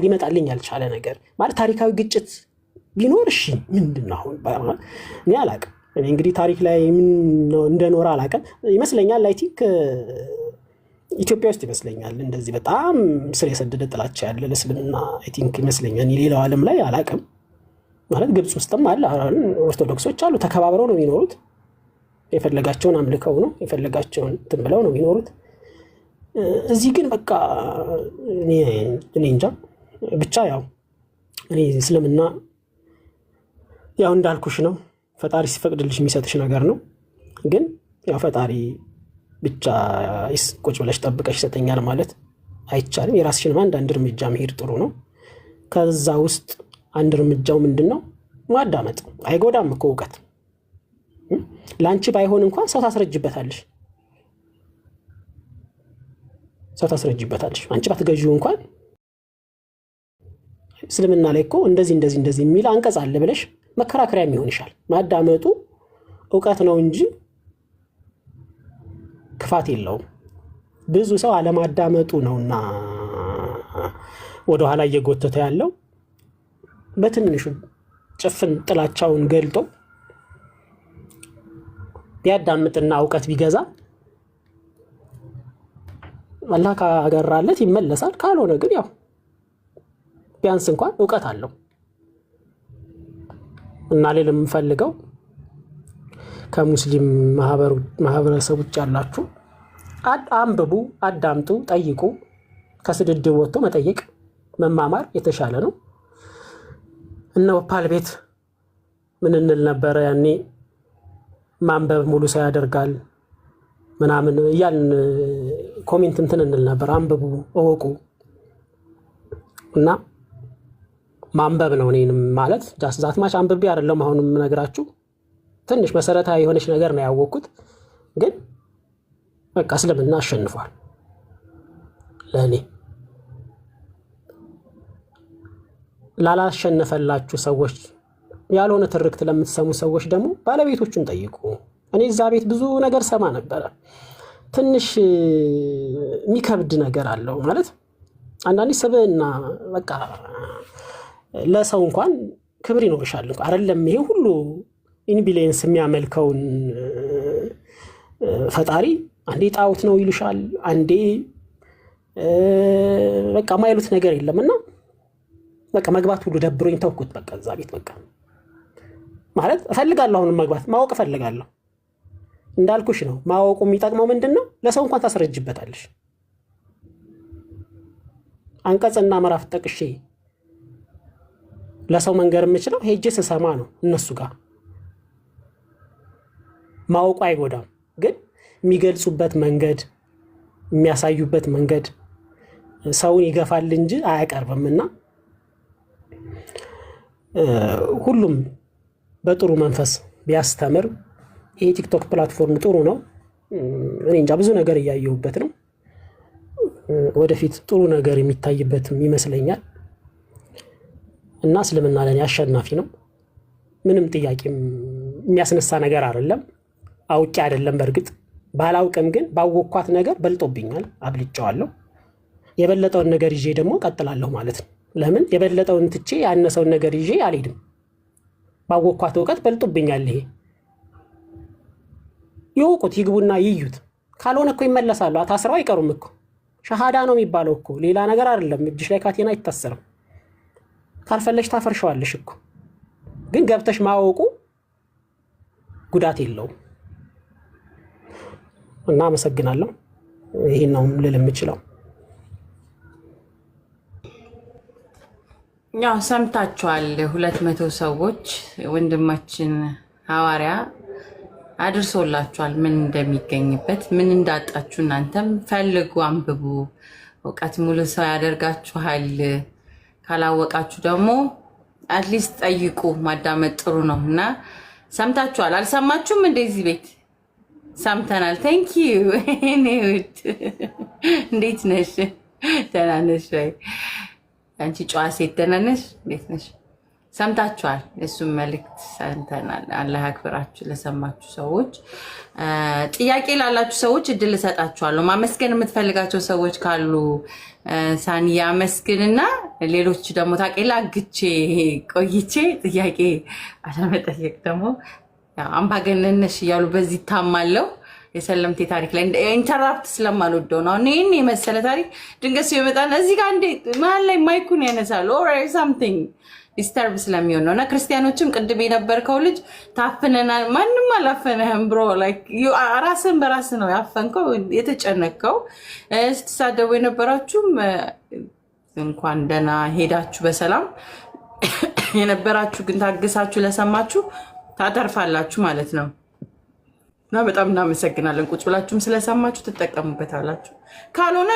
ሊመጣልኝ ያልቻለ ነገር ማለት ታሪካዊ ግጭት ቢኖር እሺ ምንድን ነው አሁን እኔ አላቅም። እኔ እንግዲህ ታሪክ ላይ ምን እንደኖረ አላቅም። ይመስለኛል አይ ቲንክ ኢትዮጵያ ውስጥ ይመስለኛል እንደዚህ በጣም ስር የሰደደ ጥላቻ ያለ ለእስልምና አይ ቲንክ ይመስለኛል። ሌላው ዓለም ላይ አላቅም። ማለት ግብጽ ውስጥም አለ። ኦርቶዶክሶች አሉ፣ ተከባብረው ነው የሚኖሩት። የፈለጋቸውን አምልከው ነው የፈለጋቸውን እንትን ብለው ነው የሚኖሩት። እዚህ ግን በቃ እኔ እንጃ ብቻ ያው እኔ እስልምና ያው እንዳልኩሽ ነው፣ ፈጣሪ ሲፈቅድልሽ የሚሰጥሽ ነገር ነው። ግን ያው ፈጣሪ ብቻ ቁጭ ብለሽ ጠብቀሽ ይሰጠኛል ማለት አይቻልም። የራስሽን አንድ እርምጃ መሄድ ጥሩ ነው። ከዛ ውስጥ አንድ እርምጃው ምንድነው? ማዳመጥ። አይጎዳም እኮ እውቀት። ላንቺ ባይሆን እንኳን ሰው ታስረጅበታለሽ። አንቺ ባትገዢው እንኳን እስልምና ላይ እኮ እንደዚህ የሚል አንቀጽ አለ ብለሽ መከራከሪያ ይሆንሻል። ማዳመጡ እውቀት ነው እንጂ ክፋት የለውም። ብዙ ሰው አለማዳመጡ ነውና ወደ ኋላ እየጎተተ ያለው። በትንሹ ጭፍን ጥላቻውን ገልጦ ቢያዳምጥና እውቀት ቢገዛ አላህ ካገራለት ይመለሳል። ካልሆነ ግን ያው ቢያንስ እንኳን እውቀት አለው። እና ሌላም ፈልገው ከሙስሊም ማህበረሰቦች ያላችሁ አንብቡ፣ አዳምጡ፣ ጠይቁ። ከስድድብ ወጥቶ መጠየቅ መማማር የተሻለ ነው። እነ ኦፓል ቤት ምን እንል ነበረ ያኔ? ማንበብ ሙሉ ሰው ያደርጋል ምናምን እያልን ኮሜንት እንትን እንል ነበር። አንብቡ፣ እወቁ። እና ማንበብ ነው እኔንም ማለት ዛት ማች አንብቤ አይደለም አሁንም ነገራችሁ። ትንሽ መሰረታዊ የሆነች ነገር ነው ያወቅኩት። ግን በቃ እስልምና አሸንፏል ለእኔ። ላላሸነፈላችሁ ሰዎች፣ ያልሆነ ትርክት ለምትሰሙ ሰዎች ደግሞ ባለቤቶቹን ጠይቁ። እኔ እዛ ቤት ብዙ ነገር ሰማ ነበረ። ትንሽ የሚከብድ ነገር አለው ማለት አንዳንዴ ስብዕና በቃ ለሰው እንኳን ክብር ይኖርሻል አይደለም? ይሄ ሁሉ ኢንቢሊየንስ የሚያመልከውን ፈጣሪ አንዴ ጣዖት ነው ይሉሻል፣ አንዴ በቃ ማይሉት ነገር የለምና በቃ መግባት ሁሉ ደብሮኝ ተውኩት። በቃ እዛ ቤት በቃ ማለት እፈልጋለሁ፣ አሁን መግባት ማወቅ እፈልጋለሁ። እንዳልኩሽ ነው ማወቁ የሚጠቅመው ምንድነው? ለሰው እንኳን ታስረጅበታለሽ። አንቀጽና ምዕራፍ ጠቅሼ ለሰው መንገር የምችለው ሄጄ ስሰማ ነው እነሱ ጋር። ማወቁ አይጎዳም፣ ግን የሚገልጹበት መንገድ የሚያሳዩበት መንገድ ሰውን ይገፋል እንጂ አያቀርብምና ሁሉም በጥሩ መንፈስ ቢያስተምር። ይሄ ቲክቶክ ፕላትፎርም ጥሩ ነው። እኔ እንጃ ብዙ ነገር እያየሁበት ነው። ወደፊት ጥሩ ነገር የሚታይበትም ይመስለኛል። እና እስልምና ለኔ አሸናፊ ነው። ምንም ጥያቄም የሚያስነሳ ነገር አይደለም። አውቄ አይደለም፣ በእርግጥ ባላውቅም ግን ባወቅኳት ነገር በልጦብኛል፣ አብልጫዋለሁ። የበለጠውን ነገር ይዤ ደግሞ ቀጥላለሁ ማለት ነው። ለምን የበለጠውን ትቼ ያነሰውን ነገር ይዤ አልሄድም? ባወቅኳት እውቀት በልጦብኛል። ይሄ ይወቁት፣ ይግቡና ይዩት። ካልሆነ እኮ ይመለሳሉ። ታስረው አይቀሩም እኮ። ሸሃዳ ነው የሚባለው እኮ፣ ሌላ ነገር አይደለም። እጅሽ ላይ ካቴና አይታሰርም። ካልፈለሽ ታፈርሸዋለሽ እኮ። ግን ገብተሽ ማወቁ ጉዳት የለውም። እና አመሰግናለሁ። ይሄን ነው ልል የምችለው። ያው ሰምታችኋል። 200 ሰዎች ወንድማችን ሐዋርያ አድርሶላችኋል፣ ምን እንደሚገኝበት ምን እንዳጣችሁ። እናንተም ፈልጉ፣ አንብቡ። እውቀት ሙሉ ሰው ያደርጋችኋል። ካላወቃችሁ ደግሞ አትሊስት ጠይቁ። ማዳመጥ ጥሩ ነው እና ሰምታችኋል። አልሰማችሁም? እንደዚህ ቤት ሰምተናል። ቴንክ ዩ ኔውድ። እንዴት ነሽ? ደህና ነሽ ወይ? አንቺ ጨዋ ሴት ደህና ነሽ? እንዴት ነሽ? ሰምታችኋል። እሱም መልእክት ሰምተናል። አላህ ያክብራችሁ ለሰማችሁ ሰዎች። ጥያቄ ላላችሁ ሰዎች እድል እሰጣችኋለሁ። ማመስገን የምትፈልጋቸው ሰዎች ካሉ ሳኒ ያመስግንና ሌሎች ደግሞ ታቄላ ግቼ ቆይቼ ጥያቄ አለመጠየቅ ደግሞ አምባገነንሽ እያሉ በዚህ ታማለው። የሰለምቴ ታሪክ ላይ ኢንተራፕት ስለማልወደው ነው። ይህን የመሰለ ታሪክ ድንገት ሲው ይመጣና እዚህ ጋር እንደ መሀል ላይ ማይኩን ያነሳሉ ኦር ሳምቲንግ ዲስተርብ ስለሚሆን ነው። እና ክርስቲያኖችም ቅድም የነበርከው ልጅ ታፍነናል፣ ማንም አላፈነህም ብሮ። ራስን በራስ ነው ያፈንከው የተጨነቀው። ስትሳደቡ የነበራችሁም እንኳን ደህና ሄዳችሁ በሰላም የነበራችሁ ግን ታግሳችሁ ለሰማችሁ ታተርፋላችሁ ማለት ነው። እና በጣም እናመሰግናለን። ቁጭ ብላችሁም ስለሰማችሁ ትጠቀሙበታላችሁ። ካልሆነ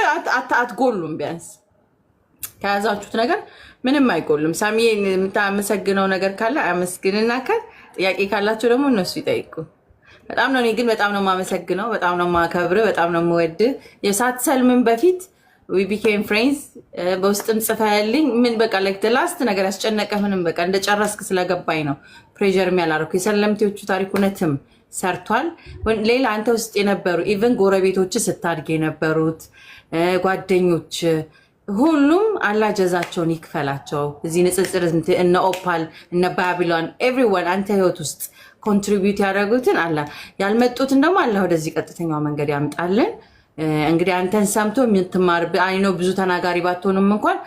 አትጎሉም። ቢያንስ ከያዛችሁት ነገር ምንም አይጎልም። ሳሚ የምታመሰግነው ነገር ካለ አመስግንና ጥያቄ ካላችሁ ደግሞ እነሱ ይጠይቁ። በጣም ነው እኔ ግን በጣም ነው የማመሰግነው። በጣም ነው የማከብር። በጣም ነው የምወድ። የሳትሰልምን በፊት we became friends በውስጥም ጽፈህልኝ ምን በቃ like the last ነገር ያስጨነቀ ምንም በቃ እንደጨረስክ ስለገባኝ ነው ፕሬዠር የሚያላረኩ የሰለምቴዎቹ ታሪክ እውነትም ሰርቷል። ሌላ አንተ ውስጥ የነበሩ ኢቨን ጎረቤቶች ስታድግ የነበሩት ጓደኞች ሁሉም አላህ ጀዛቸውን ይክፈላቸው። እዚህ ንጽጽር እነ ኦፓል እነ ባቢሎን ኤቭሪዋን አንተ ህይወት ውስጥ ኮንትሪቢዩት ያደረጉትን አላህ ያልመጡትን ደግሞ አላህ ወደዚህ ቀጥተኛው መንገድ ያምጣልን። እንግዲህ አንተን ሰምቶ የምትማር አይኖ ብዙ ተናጋሪ ባትሆንም እንኳን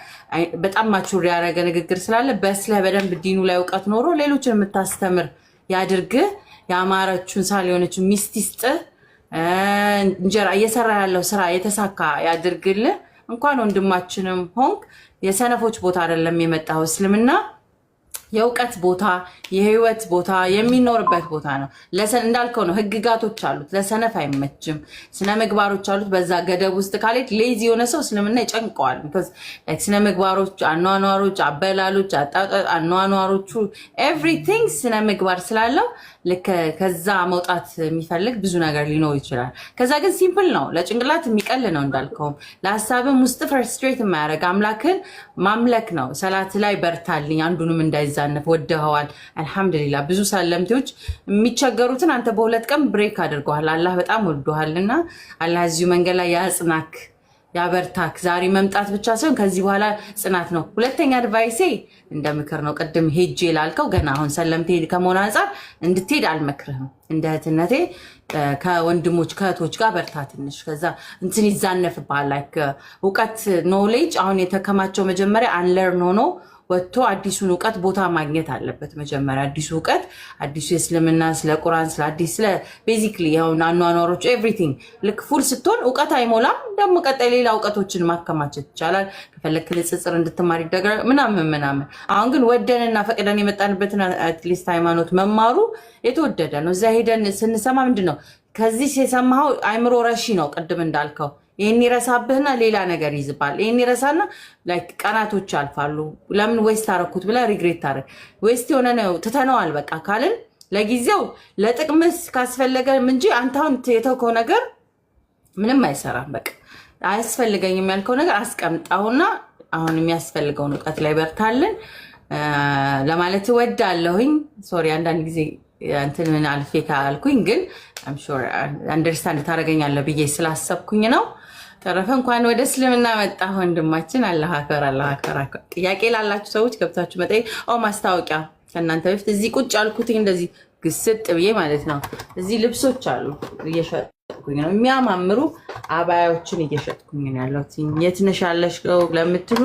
በጣም ማቹር ያደረገ ንግግር ስላለ በስለህ በደንብ ዲኑ ላይ እውቀት ኖሮ ሌሎችን የምታስተምር ያድርግህ። ያማረችውን ሳል የሆነችው ሚስት ይስጥህ። እንጀራ እየሰራ ያለው ስራ የተሳካ ያድርግልህ። እንኳን ወንድማችንም ሆንክ የሰነፎች ቦታ አይደለም የመጣው እስልምና የእውቀት ቦታ የህይወት ቦታ የሚኖርበት ቦታ ነው። እንዳልከው ነው ህግጋቶች አሉት። ለሰነፍ አይመችም። ስነ ምግባሮች አሉት። በዛ ገደብ ውስጥ ካሌት ሌዚ የሆነ ሰው እስልምና ይጨንቀዋል። ስነ ምግባሮች፣ አኗኗሮች፣ አበላሎች፣ አኗኗሮቹ ኤቭሪቲንግ ስነ ምግባር ስላለው ልክ ከዛ መውጣት የሚፈልግ ብዙ ነገር ሊኖር ይችላል። ከዛ ግን ሲምፕል ነው፣ ለጭንቅላት የሚቀል ነው። እንዳልከውም ለሀሳብም ውስጥ ፍርስትሬት የማያደርግ አምላክን ማምለክ ነው። ሰላት ላይ በርታልኝ አንዱንም እንዳይዛነፍ ወደኸዋል። አልሐምዱሊላህ ብዙ ሰለምቴዎች የሚቸገሩትን አንተ በሁለት ቀን ብሬክ አድርገዋል። አላህ በጣም ወዶሃልና አላህ እዚሁ መንገድ ላይ ያጽናክ ያበርታክ። ዛሬ መምጣት ብቻ ሳይሆን ከዚህ በኋላ ጽናት ነው። ሁለተኛ አድቫይሴ እንደ ምክር ነው። ቅድም ሄጄ ላልከው ገና አሁን ሰለምቴ ከመሆን አንጻር እንድትሄድ አልመክርህም። እንደ እህትነቴ ከወንድሞች ከእህቶች ጋር በርታ ትንሽ። ከዛ እንትን ይዛነፍብሃል። ላይክ እውቀት ኖሌጅ አሁን የተከማቸው መጀመሪያ አንለርን ሆኖ ወጥቶ አዲሱን እውቀት ቦታ ማግኘት አለበት። መጀመሪያ አዲሱ እውቀት አዲሱ የእስልምና ስለ ቁርአን ስለ አዲስ ስለ ቤዚክሊ ያውን አኗኗሮች ኤቭሪቲንግ ልክ ፉል ስትሆን እውቀት አይሞላም። ደግሞ ቀጣይ ሌላ እውቀቶችን ማከማቸት ይቻላል። ከፈለክ ንጽጽር እንድትማር ይደረጋል ምናምን። አሁን ግን ወደንና ፈቅደን የመጣንበትን አትሊስት ሃይማኖት መማሩ የተወደደ ነው። እዛ ሄደን ስንሰማ ምንድነው ከዚህ የሰማኸው አይምሮ ረሺ ነው። ቅድም እንዳልከው ይሄን ይረሳብህና ሌላ ነገር ይዝባል። ይሄን ይረሳና ላይክ ቀናቶች ያልፋሉ። ለምን ዌስት አደረኩት ብለህ ሪግሬት ታደርግ። ዌስት የሆነ ነው ትተነዋል በቃ ካልን ለጊዜው ለጥቅምስ ካስፈለገ እንጂ አንተ አሁን የተውከው ነገር ምንም አይሰራም። በቃ አያስፈልገኝም ያልከው ነገር አስቀምጣውና አሁን የሚያስፈልገውን እውቀት ላይ በርታለን ለማለት እወዳለሁኝ። ሶሪ አንዳንድ ጊዜ እንትን ምን አልፌ ካልኩኝ ግን አም ሹር አንደርስታንድ ታደርገኛለህ ብዬ ስላሰብኩኝ ነው። ተረፈ እንኳን ወደ እስልምና መጣ ወንድማችን። አላህ አክበር። ጥያቄ ላላችሁ ሰዎች ገብታችሁ መጠየቅ። ማስታወቂያ ከእናንተ በፊት እዚህ ቁጭ አልኩትኝ እንደዚህ ግስጥ ብዬ ማለት ነው። እዚህ ልብሶች አሉ እየሸጥኩኝ ነው። የሚያማምሩ አባያዎችን እየሸጥኩኝ ነው ያለሁት። የት ነሽ ያለሽው ለምትሉ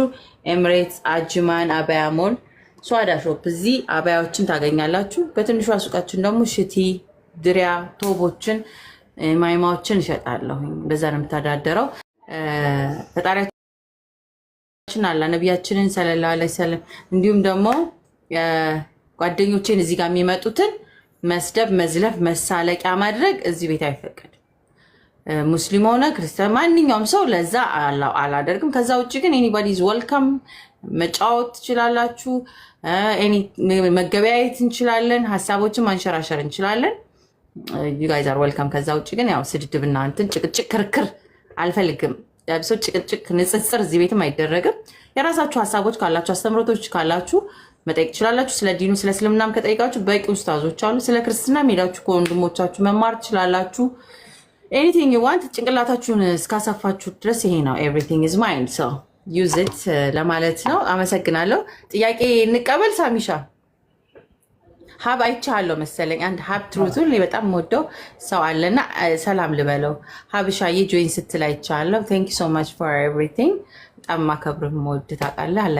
ኤምሬትስ አጅማን አባያ ሞል ሷዳ ሾፕ እዚህ አባያዎችን ታገኛላችሁ። በትንሿ ሱቃችን ደግሞ ሽቲ፣ ድሪያ፣ ቶቦችን፣ ማይማዎችን እሸጣለሁ። በዛ ነው የምተዳደረው። ፈጣሪያችን አላ ነቢያችንን ሰለላሁ ዐለይሂ ወሰለም እንዲሁም ደግሞ ጓደኞቼን እዚህ ጋር የሚመጡትን መስደብ፣ መዝለፍ፣ መሳለቂያ ማድረግ እዚህ ቤት አይፈቀድም። ሙስሊም ሆነ ክርስቲያን ማንኛውም ሰው ለዛ አላደርግም። ከዛ ውጭ ግን ኤኒባዲ ኢዝ ዌልካም። መጫወት ትችላላችሁ፣ መገበያየት እንችላለን፣ ሀሳቦችን ማንሸራሸር እንችላለን። ዩ ጋይዝ አር ዌልካም። ከዛ ውጭ ግን ያው ስድድብና እንትን ጭቅጭቅ፣ ክርክር አልፈልግም። ያብሶ ጭቅጭቅ፣ ንጽጽር እዚህ ቤትም አይደረግም። የራሳችሁ ሀሳቦች ካላችሁ፣ አስተምሮቶች ካላችሁ መጠየቅ ትችላላችሁ። ስለ ዲኑ ስለ እስልምናም ከጠይቃችሁ በቂ ኡስታዞች አሉ። ስለ ክርስትና ሄዳችሁ ከወንድሞቻችሁ መማር ትችላላችሁ። ኤኒቲንግ ዩ ዋንት ጭንቅላታችሁን እስካሰፋችሁ ድረስ ይሄ ነው ኤቭሪቲንግ ኢዝ ማይንድ ሶ ዩዝ ኢት ለማለት ነው። አመሰግናለሁ። ጥያቄ እንቀበል። ሳሚሻ ሀብ አይቻለሁ መሰለኝ። አንድ ሀብ ትሩቱን በጣም ወደው ሰው አለና ሰላም ልበለው። ሀብሻዬ ጆይን ስትል አይቻለሁ። ቴንክ ዩ ሶ ማች ፎር ኤቭሪቲንግ። በጣም ማከብር ወድ ታውቃለህ። አለ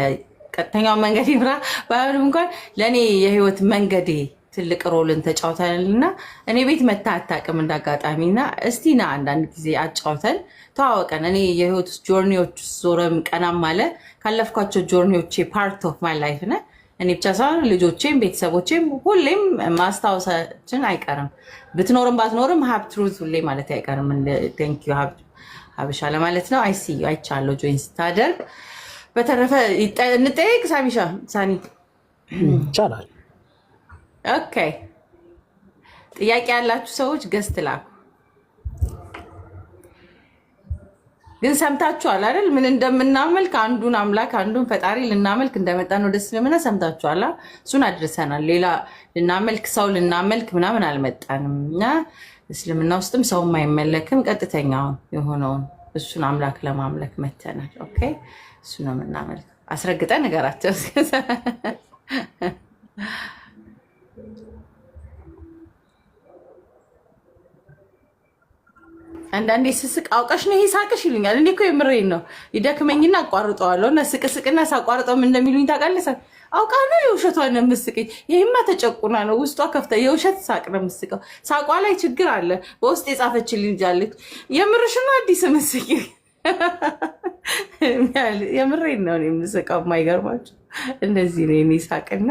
ቀጥተኛው መንገድ ይብራ ባይሆንም እንኳን ለእኔ የህይወት መንገዴ ትልቅ ሮልን ተጫውተንልና እኔ ቤት መታ አታውቅም እንዳጋጣሚና እስቲ ና አንዳንድ ጊዜ አጫውተን ተዋወቀን። እኔ የህይወት ጆርኒዎች ዞረም ቀናም አለ ካለፍኳቸው ጆርኒዎቼ ፓርት ኦፍ ማይ ላይፍ ነ እኔ ብቻ ሳይሆን ልጆቼም ቤተሰቦቼም ሁሌም ማስታወሳችን አይቀርም። ብትኖርም ባትኖርም ሀብ ትሩዝ ሁሌ ማለት አይቀርም። ቴንክ ዩ ሀበሻ ለማለት ነው። አይሲ አይቻለሁ ጆይን ስታደርግ። በተረፈ እንጠይቅ። ሳሚሻ ሳኒ ይቻላል። ኦኬ ጥያቄ ያላችሁ ሰዎች ገስት ላኩ። ግን ሰምታችኋል አይደል? ምን እንደምናመልክ አንዱን አምላክ አንዱን ፈጣሪ ልናመልክ እንደመጣን ወደ እስልምና ሰምታችኋል። እሱን አድርሰናል። ሌላ ልናመልክ ሰው ልናመልክ ምናምን አልመጣንም። እና እስልምና ውስጥም ሰውም አይመለክም። ቀጥተኛውን የሆነውን እሱን አምላክ ለማምለክ መተናል። ኦኬ እሱ ነው የምናመልክ። አስረግጠን ነገራቸው። አንዳንዴ ስስቅ አውቀሽ ነው ሳቅሽ ይሉኛል። እኔ እኮ የምሬን ነው። ይደክመኝና አቋርጠዋለሁ እና ስቅስቅና ሳቋርጠው ምን እንደሚሉኝ ታውቃለህ? አውቃ ነው የውሸቷን ነው የምስቀኝ። ይህማ ተጨቁና ነው ውስጧ ከፍታ የውሸት ሳቅ ነው የምስቀው። ሳቋ ላይ ችግር አለ። በውስጥ የጻፈችልኝ ልጅ አለች። የምርሽን አዲስ ምስቅ የምሬን ነው የምስቀው። የማይገርማችሁ እንደዚህ ነው የኔ ሳቅና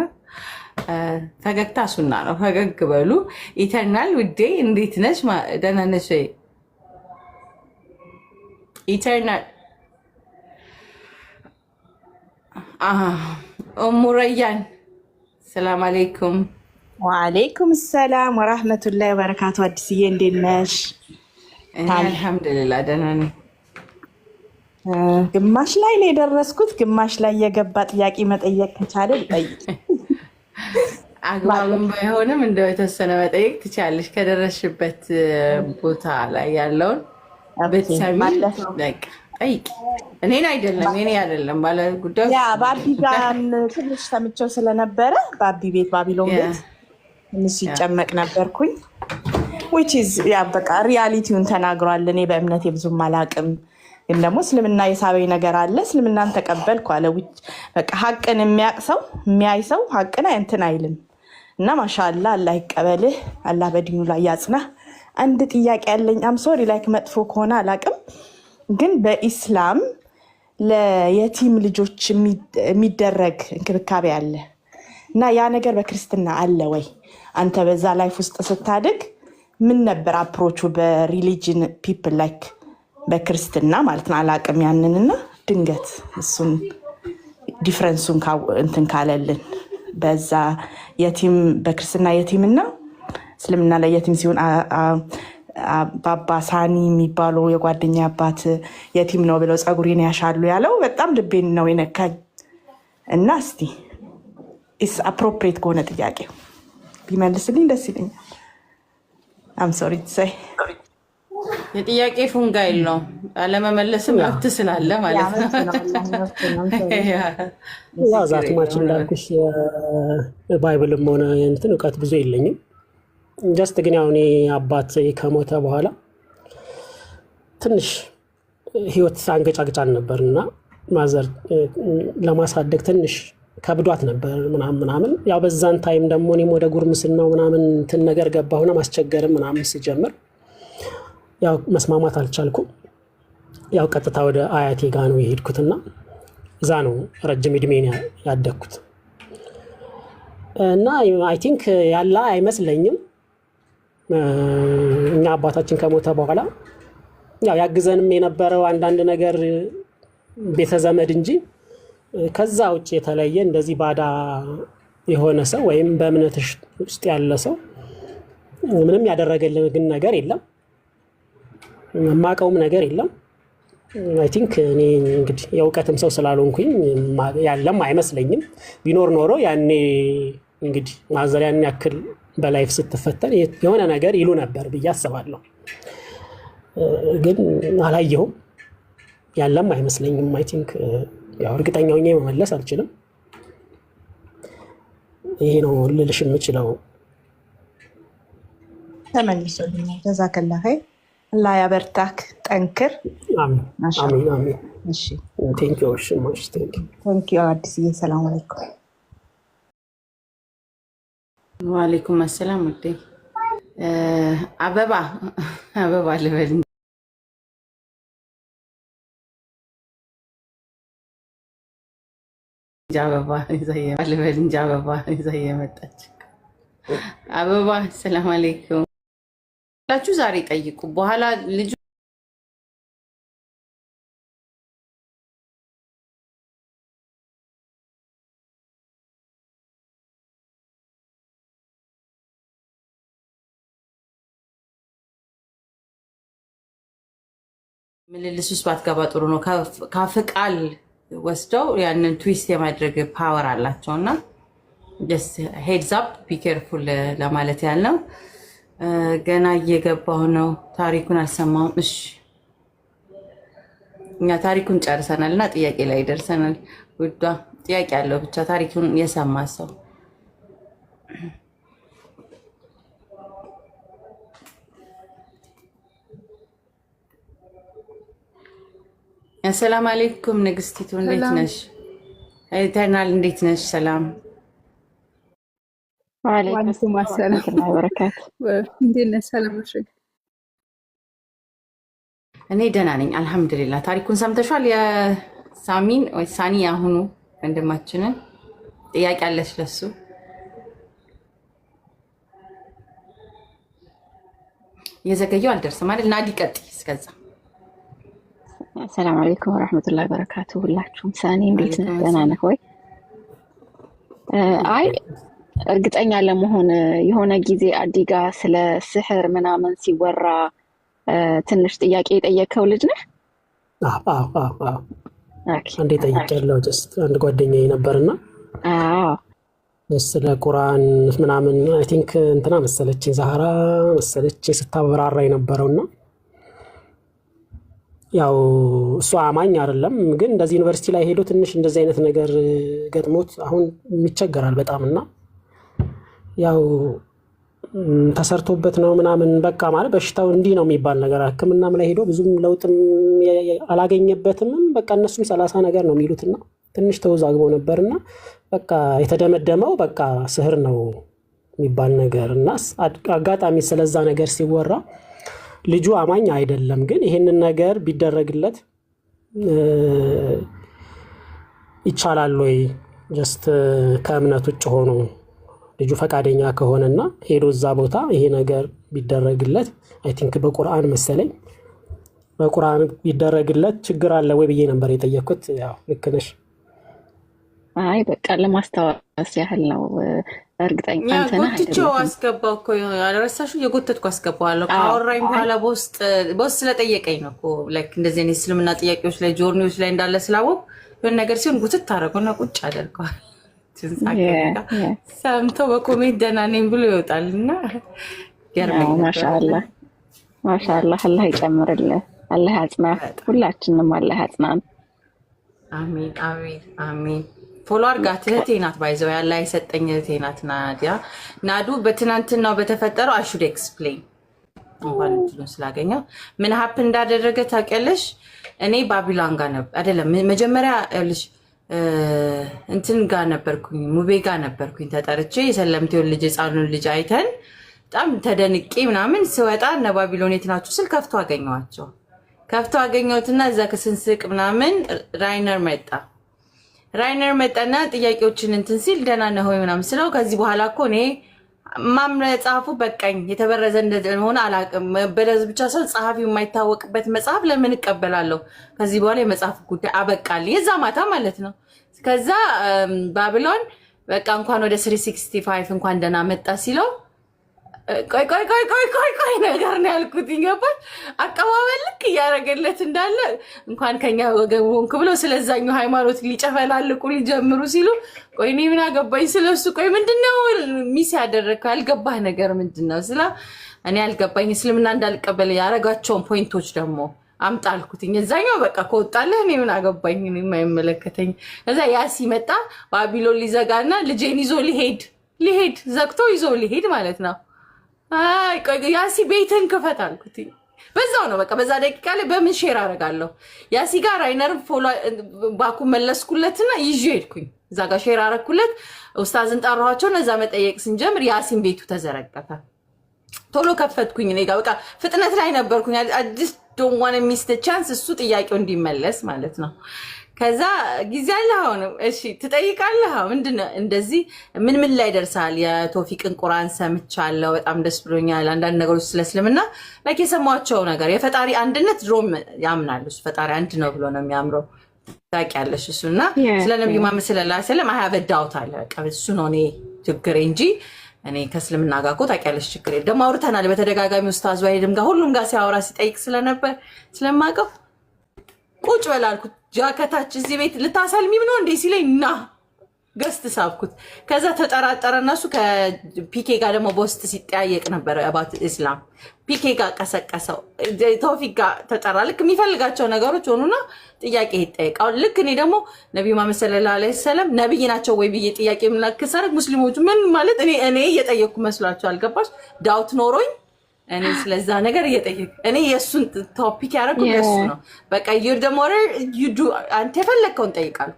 ፈገግታ ሱና ነው። ፈገግ በሉ። ኢተርናል ውዴ እንዴት ነሽ? ደህና ነሽ ወይ? ኢተርናል ኡሙረያን ሰላም አለይኩም። ወአለይኩም ሰላም ወራህመቱላሂ ወበረካቱ። አዲስዬ እንዴት ነሽ? አልሐምዱሊላህ ደህና ነኝ። ግማሽ ላይ ነው የደረስኩት። ግማሽ ላይ የገባ ጥያቄ መጠየቅ ከቻለ ልጠይቅ። አግባብም ባይሆንም እንደው የተወሰነ መጠየቅ ትችያለሽ። ከደረስሽበት ቦታ ላይ ያለውን ቤተሰብ ጠይቂ። እኔን አይደለም የኔ አይደለም ባለ ጉዳዩ ባቢ ጋር ትንሽ ሰምቼው ስለነበረ ባቢ ቤት ባቢሎን ቤት ትንሽ ሲጨመቅ ነበርኩኝ። በቃ ሪያሊቲውን ተናግሯል። እኔ በእምነቴ ብዙም አላቅም፣ ግን ደግሞ እስልምና የሳበኝ ነገር አለ። እስልምናን ተቀበልኩ አለ። በቃ ሀቅን የሚያይ ሰው ሀቅን እንትን አይልም እና ማሻአላ አላህ ይቀበልህ፣ አላህ በዲኑ ላይ ያጽናህ። አንድ ጥያቄ ያለኝ ሶሪ ላይክ መጥፎ ከሆነ አላቅም፣ ግን በኢስላም ለየቲም ልጆች የሚደረግ እንክብካቤ አለ እና ያ ነገር በክርስትና አለ ወይ? አንተ በዛ ላይፍ ውስጥ ስታድግ ምን ነበር አፕሮቹ በሪሊጅን ፒፕል ላይክ በክርስትና ማለት ነው? አላቅም ያንንና ድንገት እሱን ዲፍረንሱን እንትን ካለልን በዛ የቲም በክርስትና የቲምና እስልምና ላይ የቲም ሲሆን ባባ ሳኒ የሚባለው የጓደኛ አባት የቲም ነው ብለው ፀጉሬን ያሻሉ ያለው በጣም ልቤን ነው የነካኝ እና እስቲ ኢስ አፕሮፕሪየት ከሆነ ጥያቄው ቢመልስልኝ ደስ ይለኛል። አም ሶሪ ሳይ የጥያቄ ፉንጋይል ነው አለመመለስም መብት ስላለ ማለት ነው። ያው ዛትማችን እንዳልኩሽ ባይብልም ሆነ እንትን እውቀት ብዙ የለኝም። ጀስት ግን ያው እኔ አባት ከሞተ በኋላ ትንሽ ህይወት አንገጫግጫን ነበርና ማዘር ለማሳደግ ትንሽ ከብዷት ነበር ምናምን ያው በዛን ታይም ደግሞ እኔም ወደ ጉርምስናው ምናምን እንትን ነገር ገባሁና ማስቸገርም ምናምን ሲጀምር ያው መስማማት አልቻልኩም። ያው ቀጥታ ወደ አያቴ ጋር ነው የሄድኩትና እዛ ነው ረጅም እድሜን ያደግኩት እና አይ ቲንክ ያላ አይመስለኝም እኛ አባታችን ከሞተ በኋላ ያው ያግዘንም የነበረው አንዳንድ ነገር ቤተዘመድ እንጂ ከዛ ውጭ የተለየ እንደዚህ ባዳ የሆነ ሰው ወይም በእምነትሽ ውስጥ ያለ ሰው ምንም ያደረገልን ግን ነገር የለም። የማውቀውም ነገር የለም። አይ ቲንክ እኔ እንግዲህ የእውቀትም ሰው ስላልሆንኩኝ ያለም አይመስለኝም። ቢኖር ኖሮ ያኔ እንግዲህ ማዘር ያን ያክል በላይፍ ስትፈተን የሆነ ነገር ይሉ ነበር ብዬ አስባለሁ። ግን አላየሁም፣ ያለም አይመስለኝም። አይ ቲንክ ያው እርግጠኛ ሆኜ መመለስ አልችልም። ይሄ ነው ልልሽ የምችለው። ተመልሶልኛል። ጀዛከላ ኸይር። አላህ ያበርታክ፣ ጠንክር። አሜን አሜን አሜን። እሺ ቴንክ ዩ እሺ ማሽ ቴንክ ዩ ቴንክ ዩ አዲስዬ። ሰላም አለይኩም። ወአለይኩም ሰላም። ውዴ አበባ አበባ ልበል እንጂ አበባ ይዛ የመጣች አበባ። ሰላም አለይኩም ላችሁ ዛሬ ጠይቁ። በኋላ ልጁ ምልልስ ውስጥ ባትገባ ጥሩ ነው። ካፍቃል ወስደው ያንን ትዊስት የማድረግ ፓወር አላቸው እና ጀስት ሄድስ አፕ ቢ ኬርፉል ለማለት ያልነው። ገና እየገባሁ ነው። ታሪኩን አልሰማሁም። እሺ እኛ ታሪኩን ጨርሰናል እና ጥያቄ ላይ ደርሰናል። ውዷ ጥያቄ አለው ብቻ ታሪኩን የሰማ ሰው። አሰላም አለይኩም ንግስቲቱ፣ እንዴት ነሽ? ኢተርናል እንዴት ነሽ? ሰላም ወአለይኩም ሰላም ወበረካቱ። እንዴት ነሽ? ሰላም ነሽ? እኔ ደህና ነኝ አልሐምዱሊላህ። ታሪኩን ሰምተሻል? የሳሚን ወይ ሳኒ ያሁኑ ወንድማችንን ጥያቄ አለሽ ለሱ? የዘገየው አልደርስም አይደል? ናዲ ቀጥይ እስከዛ። ሰላም አለይኩም ወራህመቱላሂ ወበረካቱ። ሁላችሁም ሳኒ እንዴት ነህ? ደህና ነህ ወይ? አይ እርግጠኛ ለመሆን የሆነ ጊዜ አዲጋ ስለ ስሕር ምናምን ሲወራ ትንሽ ጥያቄ የጠየቀው ልጅ ነህ? አንዴ ጠይቄያለሁ። ጀስት አንድ ጓደኛዬ ነበርና ስለ ቁርአን ምናምን አይ ቲንክ እንትና መሰለችኝ ዛህራ መሰለችኝ ስታበራራ የነበረውና ያው እሱ አማኝ አይደለም፣ ግን እንደዚህ ዩኒቨርሲቲ ላይ ሄዶ ትንሽ እንደዚህ አይነት ነገር ገጥሞት አሁን ይቸገራል በጣም እና ያው ተሰርቶበት ነው ምናምን በቃ ማለት በሽታው እንዲህ ነው የሚባል ነገር ሕክምናም ላይ ሄዶ ብዙም ለውጥም አላገኘበትም። በቃ እነሱም 30 ነገር ነው የሚሉትና ትንሽ ተወዛግቦ ነበርና በቃ የተደመደመው በቃ ስሕር ነው የሚባል ነገር እና አጋጣሚ ስለዛ ነገር ሲወራ ልጁ አማኝ አይደለም፣ ግን ይሄንን ነገር ቢደረግለት ይቻላል ወይ ጀስት ከእምነት ውጭ ሆኖ ልጁ ፈቃደኛ ከሆነና ሄዶ እዛ ቦታ ይሄ ነገር ቢደረግለት አይ ቲንክ በቁርአን መሰለኝ በቁርአን ቢደረግለት ችግር አለ ወይ ብዬ ነበር የጠየኩት። ያው ልክ ነሽ። አይ በቃ ለማስታወስ ያህል ነው። እርግጠኛ አንተ ነህ? ጎትቼው አስገባው እኮ አልረሳሽው? የጎተትኩ አስገባዋለሁ ካወራኝ በኋላ በውስጥ ስለጠየቀኝ ነው እኮ ላይክ እንደዚህ አይነት እስልምና ጥያቄዎች ላይ ጆርኒዎች ላይ እንዳለ ስላወቅ የሆነ ነገር ሲሆን ጉትት ታደርገውና ቁጭ አደርገዋል። ሰምቶ በኮሜንት ደህና ነኝ ብሎ ይወጣል እና ገርመኝ። ማሻአላህ ማሻአላህ። አላህ ይጨምርልህ፣ አላህ ያጽናህ፣ ሁላችንም አላህ ያጽናን። አሚን አሚን አሚን። ፎሎ አድርጋት። እህቴ ናት ባይዘው ያላ የሰጠኝ እህቴ ናት ናዲያ ናዱ። በትናንትናው በተፈጠረው አይ ሹድ ኤክስፕሌን እንኳን እድሉን ስላገኘው ምን ሀፕ እንዳደረገ ታውቂያለሽ? እኔ ባቢሎን ጋር ነበር አይደለም መጀመሪያ ልሽ እንትን ጋር ነበርኩኝ፣ ሙቤ ጋር ነበርኩኝ ተጠርቼ የሰለምቴውን ልጅ ህፃኑን ልጅ አይተን በጣም ተደንቄ ምናምን ስወጣ እነ ባቢሎን የት ናችሁ ስል ከፍቶ አገኘኋቸው። ከፍቶ አገኘሁትና እዛ ከስንስቅ ምናምን ራይነር መጣና ጥያቄዎችን እንትን ሲል ደህና ነህ ወይ ምናምን ስለው ከዚህ በኋላ እኮ እኔ መጽሐፉ በቃኝ የተበረዘ እንደሆነ አላውቅም። በለዝ ብቻ ሰው ጸሐፊው የማይታወቅበት መጽሐፍ ለምን እቀበላለሁ? ከዚህ በኋላ የመጽሐፍ ጉዳይ አበቃልኝ። የዛ ማታ ማለት ነው። ከዛ ባቢሎን በቃ እንኳን ወደ 365 እንኳን ደህና መጣ ሲለው ቆይ ነገር ነው ያልኩት። ይገባል አቀባበል ልክ እያደረገለት እንዳለ እንኳን ከኛ ወገን ሆንክ ብሎ ስለዛኛው ሃይማኖት ሊጨፈላልቁ ሊጀምሩ ሲሉ ቆይ እኔ ምን አገባኝ ስለሱ። ቆይ ምንድነው ሚስ ያደረግከው ያልገባህ ነገር ምንድነው ስላ እኔ ያልገባኝ እስልምና እንዳልቀበል ያረጋቸውን ፖይንቶች ደግሞ አምጣልኩትኝ። እዛኛው በቃ ከወጣለህ እኔ ምን አገባኝ እኔ የማይመለከተኝ። ከዛ ያ ሲመጣ ባቢሎን ሊዘጋና ልጄን ይዞ ሊሄድ ዘግቶ ይዞ ሊሄድ ማለት ነው። አይ ቆይ ያሲ ቤትን ክፈት አልኩት። በዛው ነው በቃ በዛ ደቂቃ ላይ በምን ሼር አደርጋለሁ ያሲ ጋር ራይነርን ፎሎ ባኩ መለስኩለትና ይዤ ሄድኩኝ። እዛ ጋር ሼር አደረኩለት። ኡስታዝን ጠራኋቸው። እዛ መጠየቅ ስንጀምር ያሲን ቤቱ ተዘረገፈ። ቶሎ ከፈትኩኝ። እኔ ጋር በቃ ፍጥነት ላይ ነበርኩኝ። አዲስ ዶንት ዋን ሚስ ዘ ቻንስ እሱ ጥያቄው እንዲመለስ ማለት ነው። ከዛ ጊዜ አለ አሁን እሺ ትጠይቃለህ ምንድነው እንደዚህ ምን ላይ ደርሳል? የቶፊቅን ቁርአን ሰምቻለሁ በጣም ደስ ብሎኛል። አንዳንድ ነገሮች ስለስልምና like የሰማቸው ነገር የፈጣሪ አንድነት ድሮም ያምናል እሱ ፈጣሪ አንድ ነው ብሎ ነው የሚያምረው ታውቂያለሽ። እሱና ስለ ነብዩ መሐመድ ሰለላሁ ዐለይሂ ወሰለም አይ ሃቭ ዳውት አለ በቃ እሱ ነው እኔ ችግሬ እንጂ እኔ ከስልምና ጋር እኮ ታውቂያለሽ ችግሬ ደግሞ አውርተናል በተደጋጋሚ ኡስታዝ ወይድም ጋር ሁሉም ጋር ሲያወራ ሲጠይቅ ስለነበር ስለማቀፍ ቁጭ በላልኩት ጃከታች እዚህ ቤት ልታሰልሚም ነው እንዴ ሲለኝ ና ገስት ሳብኩት። ከዛ ተጠራጠረ እነሱ ከፒኬ ጋር ደግሞ በውስጥ ሲጠያየቅ ነበር አባት እስላም ፒኬ ጋር ቀሰቀሰው ተውፊቅ ጋር ተጠራ። ልክ የሚፈልጋቸው ነገሮች ሆኑና ጥያቄ ይጠይቃል። ልክ እኔ ደግሞ ነብዩ መሐመድ ሰለላሁ ዐለይሂ ወሰለም ነብይ ናቸው ወይ ብዬ ጥያቄ ምናከሰረ ሙስሊሞች ምን ማለት እኔ እየጠየቅኩ መስሏቸው አልገባሽ ዳውት ኖሮኝ እኔ ስለዛ ነገር እየጠየቅ እኔ የሱን ቶፒክ ያደረኩ የሱ ነው በቃ you do አንተ የፈለከውን ጠይቃል።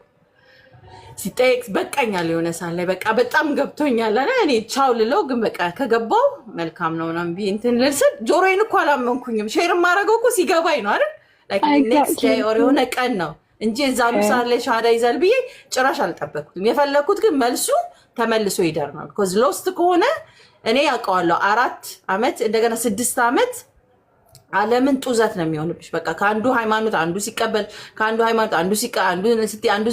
ሲጠይቅ በቃኛል የሆነ ሳል ላይ በቃ በጣም ገብቶኛል አለ። እኔ ቻው ልለው ግን በቃ ከገባው መልካም ነው ነው እንትን ልልስል ጆሮዬን እኮ አላመንኩኝም። ሼር ማረገው እኮ ሲገባኝ ነው አይደል like next day or የሆነ ቀን ነው እንጂ እዛም ሳል ላይ ሻዳ ይዛል ብዬ ጭራሽ አልጠበቅኩትም። የፈለኩት ግን መልሱ ተመልሶ ይደርናል because lost ከሆነ እኔ ያውቀዋለሁ 4 አመት እንደገና 6 አመት ዓለምን ጡዘት ነው የሚሆንብሽ። በቃ ከአንዱ ሃይማኖት አንዱ ሲቀበል ከአንዱ ሃይማኖት አንዱ አንዱ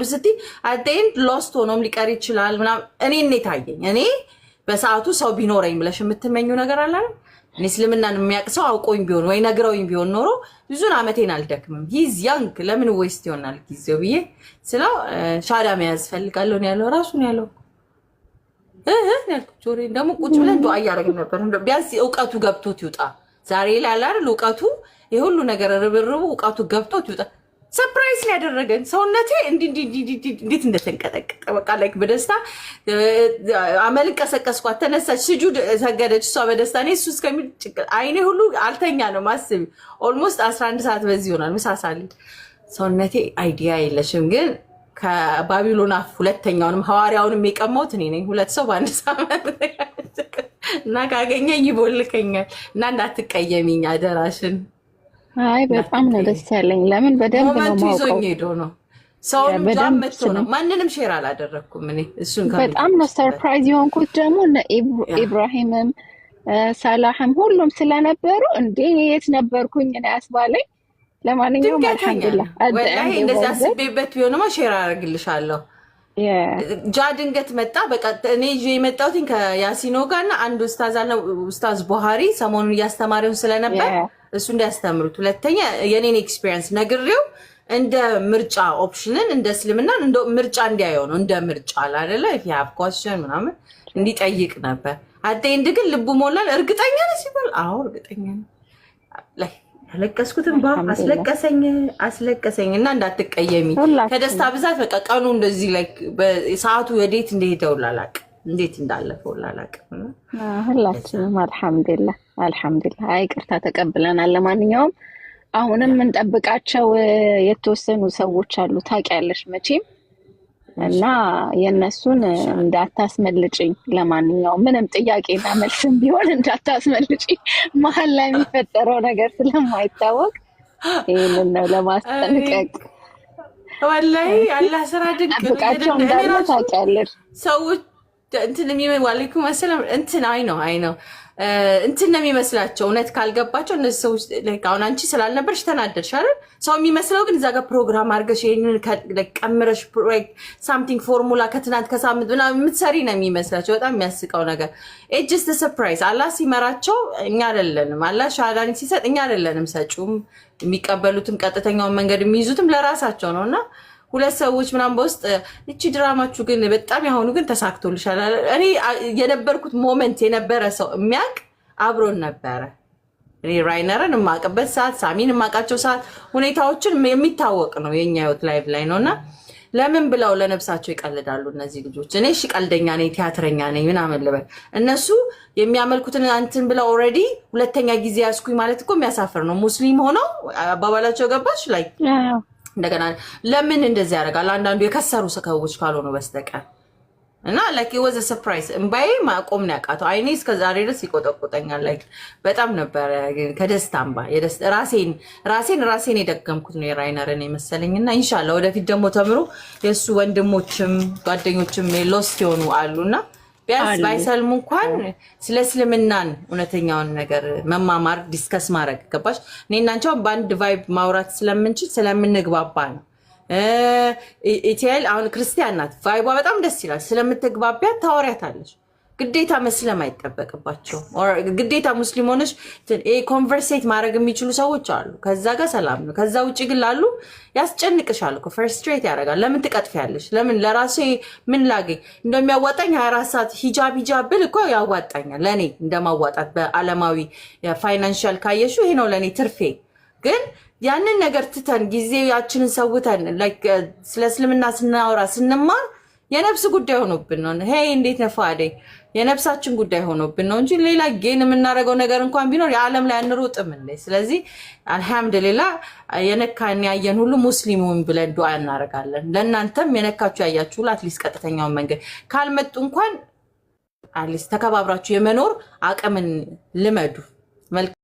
ስቲ አቴን ሎስት ሆኖም ሊቀር ይችላል ምናምን እኔ ታየኝ። እኔ በሰዓቱ ሰው ቢኖረኝ ብለሽ የምትመኙ ነገር አለ አይደል? እኔ እስልምናን የሚያቅሰው አውቆኝ ቢሆን ወይ ነግረውኝ ቢሆን ኖሮ ብዙን አመቴን አልደክምም። ሂዝ ያንግ ለምን ዌስት ይሆናል ጊዜው ብዬ ስለው ሻዳ መያዝ ፈልጋለሁ ነው ያለው ራሱ ነው ያለው። ጆሬ ደግሞ ቁጭ ብለን ዱዓ እያደረግን ነበር። ቢያንስ እውቀቱ ገብቶት ይውጣ ዛሬ ላይ አይደል እውቀቱ የሁሉ ነገር ርብርቡ እውቀቱ ገብቶት ይውጣ። ሰርፕራይዝ ነው ያደረገን። ሰውነቴ እንዴት እንደተንቀጠቀጠ በቃ ላይክ በደስታ አመል ቀሰቀስኳት። ተነሳች ስጁድ ሰገደች እሷ በደስታ እኔ እሱ እስከሚል አይኔ ሁሉ አልተኛ ነው ማስብ ኦልሞስት 11 ሰዓት በዚህ ይሆናል ምሳሳል። ሰውነቴ አይዲያ የለሽም ግን ከባቢሎን አፍ ሁለተኛውንም ሐዋርያውንም የቀማሁት እኔ ነኝ። 2 ሰው በአንድ ሳምንት እና ካገኘኝ ይቦልከኛል እና እንዳትቀየሚኝ አደራሽን። አይ በጣም ነው ደስ ያለኝ። ለምን በደንብ ነው ማውቀው ይዞኝ ሄዶ ነው ሰውንም ጃመቶ ነው ማንንም ሼር አላደረኩም እኔ እሱን በጣም ነው ሰርፕራይዝ የሆንኩት። ደግሞ ኢብራሂምም ሰላህም ሁሉም ስለነበሩ እንዴ የት ነበርኩኝ እኔ አስባለኝ። ለማንኛውም አልሐምዱሊላህ ወላሂ እንደዛ አስቤበት ቢሆንማ ሼር አደርግልሻለሁ። ጃ ድንገት መጣ። በቃ እኔ ይዤ የመጣሁት ከያሲኖ ጋርና አንድ ኡስታዝ አለ ኡስታዝ ቡሃሪ ሰሞኑን እያስተማሪውን ስለነበር እሱ እንዲያስተምሩት ሁለተኛ የኔን ኤክስፒሪየንስ ነግሬው እንደ ምርጫ ኦፕሽንን እንደ እስልምና እንደ ምርጫ እንዲያየው ነው እንደ ምርጫ አይደለ ያ ኳስቸን ምናምን እንዲጠይቅ ነበር። አጤንድ ግን ልቡ ሞላል። እርግጠኛ ነኝ ሲባል አዎ እርግጠኛ ነኝ ላይ አለቀስኩትም አስለቀሰኝ እና እንዳትቀየሚ ከደስታ ብዛት በቃ ቀኑ እንደዚህ ላይ በሰዓቱ ወዴት እንደሄደው ላላቅ እንዴት እንዳለፈው ላላቅ ሁላችንም አልሐምዱሊላህ ይቅርታ ተቀብለናል። ለማንኛውም አሁንም እንጠብቃቸው የተወሰኑ ሰዎች አሉ ታውቂያለሽ መቼም እና የነሱን እንዳታስመልጭኝ። ለማንኛውም ምንም ጥያቄና መልስም ቢሆን እንዳታስመልጭኝ መሀል ላይ የሚፈጠረው ነገር ስለማይታወቅ ይህንን ነው ለማስጠንቀቅ። ወላሂ አላህ ስራ ድንቅ ጠብቃቸው እንዳለ ታውቂያለሽ። ሰዎች እንትን የሚመ ዋለይኩም አሰላም እንትን አይ ነው እንትን ነው የሚመስላቸው እውነት ካልገባቸው እነዚህ ሰዎች አሁን አንቺ ስላልነበርሽ ተናደድሽ አይደል? ሰው የሚመስለው ግን እዛ ጋር ፕሮግራም አድርገሽ ይሄንን ቀምረሽ ሳምቲንግ ፎርሙላ ከትናንት ከሳምንት ምናምን የምትሰሪ ነው የሚመስላቸው። በጣም የሚያስቀው ነገር ጀስት ሰርፕራይዝ። አላህ ሲመራቸው እኛ አይደለንም። አላህ ሻሃዳን ሲሰጥ እኛ አይደለንም ሰጪውም የሚቀበሉትም ቀጥተኛውን መንገድ የሚይዙትም ለራሳቸው ነውና ሁለት ሰዎች ምናምን በውስጥ እቺ ድራማችሁ ግን በጣም ያሁኑ ግን ተሳክቶልሻል። እኔ የነበርኩት ሞመንት የነበረ ሰው የሚያውቅ አብሮን ነበረ። እኔ ራይነርን የማውቅበት ሰዓት፣ ሳሚን የማውቃቸው ሰዓት ሁኔታዎችን የሚታወቅ ነው። የኛ ህይወት ላይቭ ላይ ነውና ለምን ብለው ለነፍሳቸው ይቀልዳሉ እነዚህ ልጆች። እኔ እሺ ቀልደኛ ነኝ ቲያትረኛ ነኝ ምናምን ልበል፣ እነሱ የሚያመልኩትን አንተን ብለው ኦልሬዲ ሁለተኛ ጊዜ ያስኩኝ ማለት እኮ የሚያሳፍር ነው። ሙስሊም ሆነው አባባላቸው ገባሽ ላይ እንደገና ለምን እንደዚህ ያደርጋል? አንዳንዱ የከሰሩ ሰዎች ካልሆኑ በስተቀር እና ላይክ it was a surprise እምባዬ ማቆም ነው ያቃተው። አይኔ እስከ ዛሬ ድረስ ይቆጠቆጠኛል። ላይክ በጣም ነበር ከደስታ እምባ ራሴን የደገምኩት ነው የራይነርን የመሰለኝና ኢንሻአላህ ወደፊት ደግሞ ተምሮ የሱ ወንድሞችም ጓደኞችም ሎስት የሆኑ አሉና ቢያንስ ባይሰልሙ እንኳን ስለ እስልምናን እውነተኛውን ነገር መማማር ዲስከስ ማድረግ ገባሽ? እኔና አንቺው በአንድ ቫይብ ማውራት ስለምንችል ስለምንግባባ ነው። ኢቲኤል አሁን ክርስቲያን ናት፣ ቫይቧ በጣም ደስ ይላል። ስለምትግባቢያት ታወሪያታለሽ። ግዴታ መስለም አይጠበቅባቸው። ግዴታ ሙስሊም ሆነሽ ኮንቨርሴት ማድረግ የሚችሉ ሰዎች አሉ። ከዛ ጋር ሰላም ነው። ከዛ ውጭ ግን ላሉ ያስጨንቅሻል እኮ ፍርስትሬት ያደርጋል። ለምን ትቀጥፊያለሽ? ለምን ለራሴ ምን ላገኝ እንደሚያዋጣኝ 24 ሰዓት ሂጃብ ብል እኮ ያዋጣኛል። ለእኔ እንደማዋጣት በአለማዊ ፋይናንሻል ካየሹ ይሄ ነው ለእኔ ትርፌ። ግን ያንን ነገር ትተን ጊዜያችንን ሰውተን ስለ እስልምና ስናወራ ስንማር የነፍስ ጉዳይ ሆኖብን ነው። ሄይ እንዴት ነፋዴ የነፍሳችን ጉዳይ ሆኖብን ነው እንጂ ሌላ ጌን የምናደርገው ነገር እንኳን ቢኖር የዓለም ላይ አንሮጥም እንዴ። ስለዚህ አልহামዱሊላህ የነካን ያየን ሁሉ ሙስሊሙን ብለን ዱዓ እናደርጋለን። ለእናንተም የነካችሁ ያያችሁ አትሊስት ቀጥተኛውን መንገድ ካልመጡ እንኳን አትሊስት ተከባብራችሁ የመኖር አቅምን ልመዱ።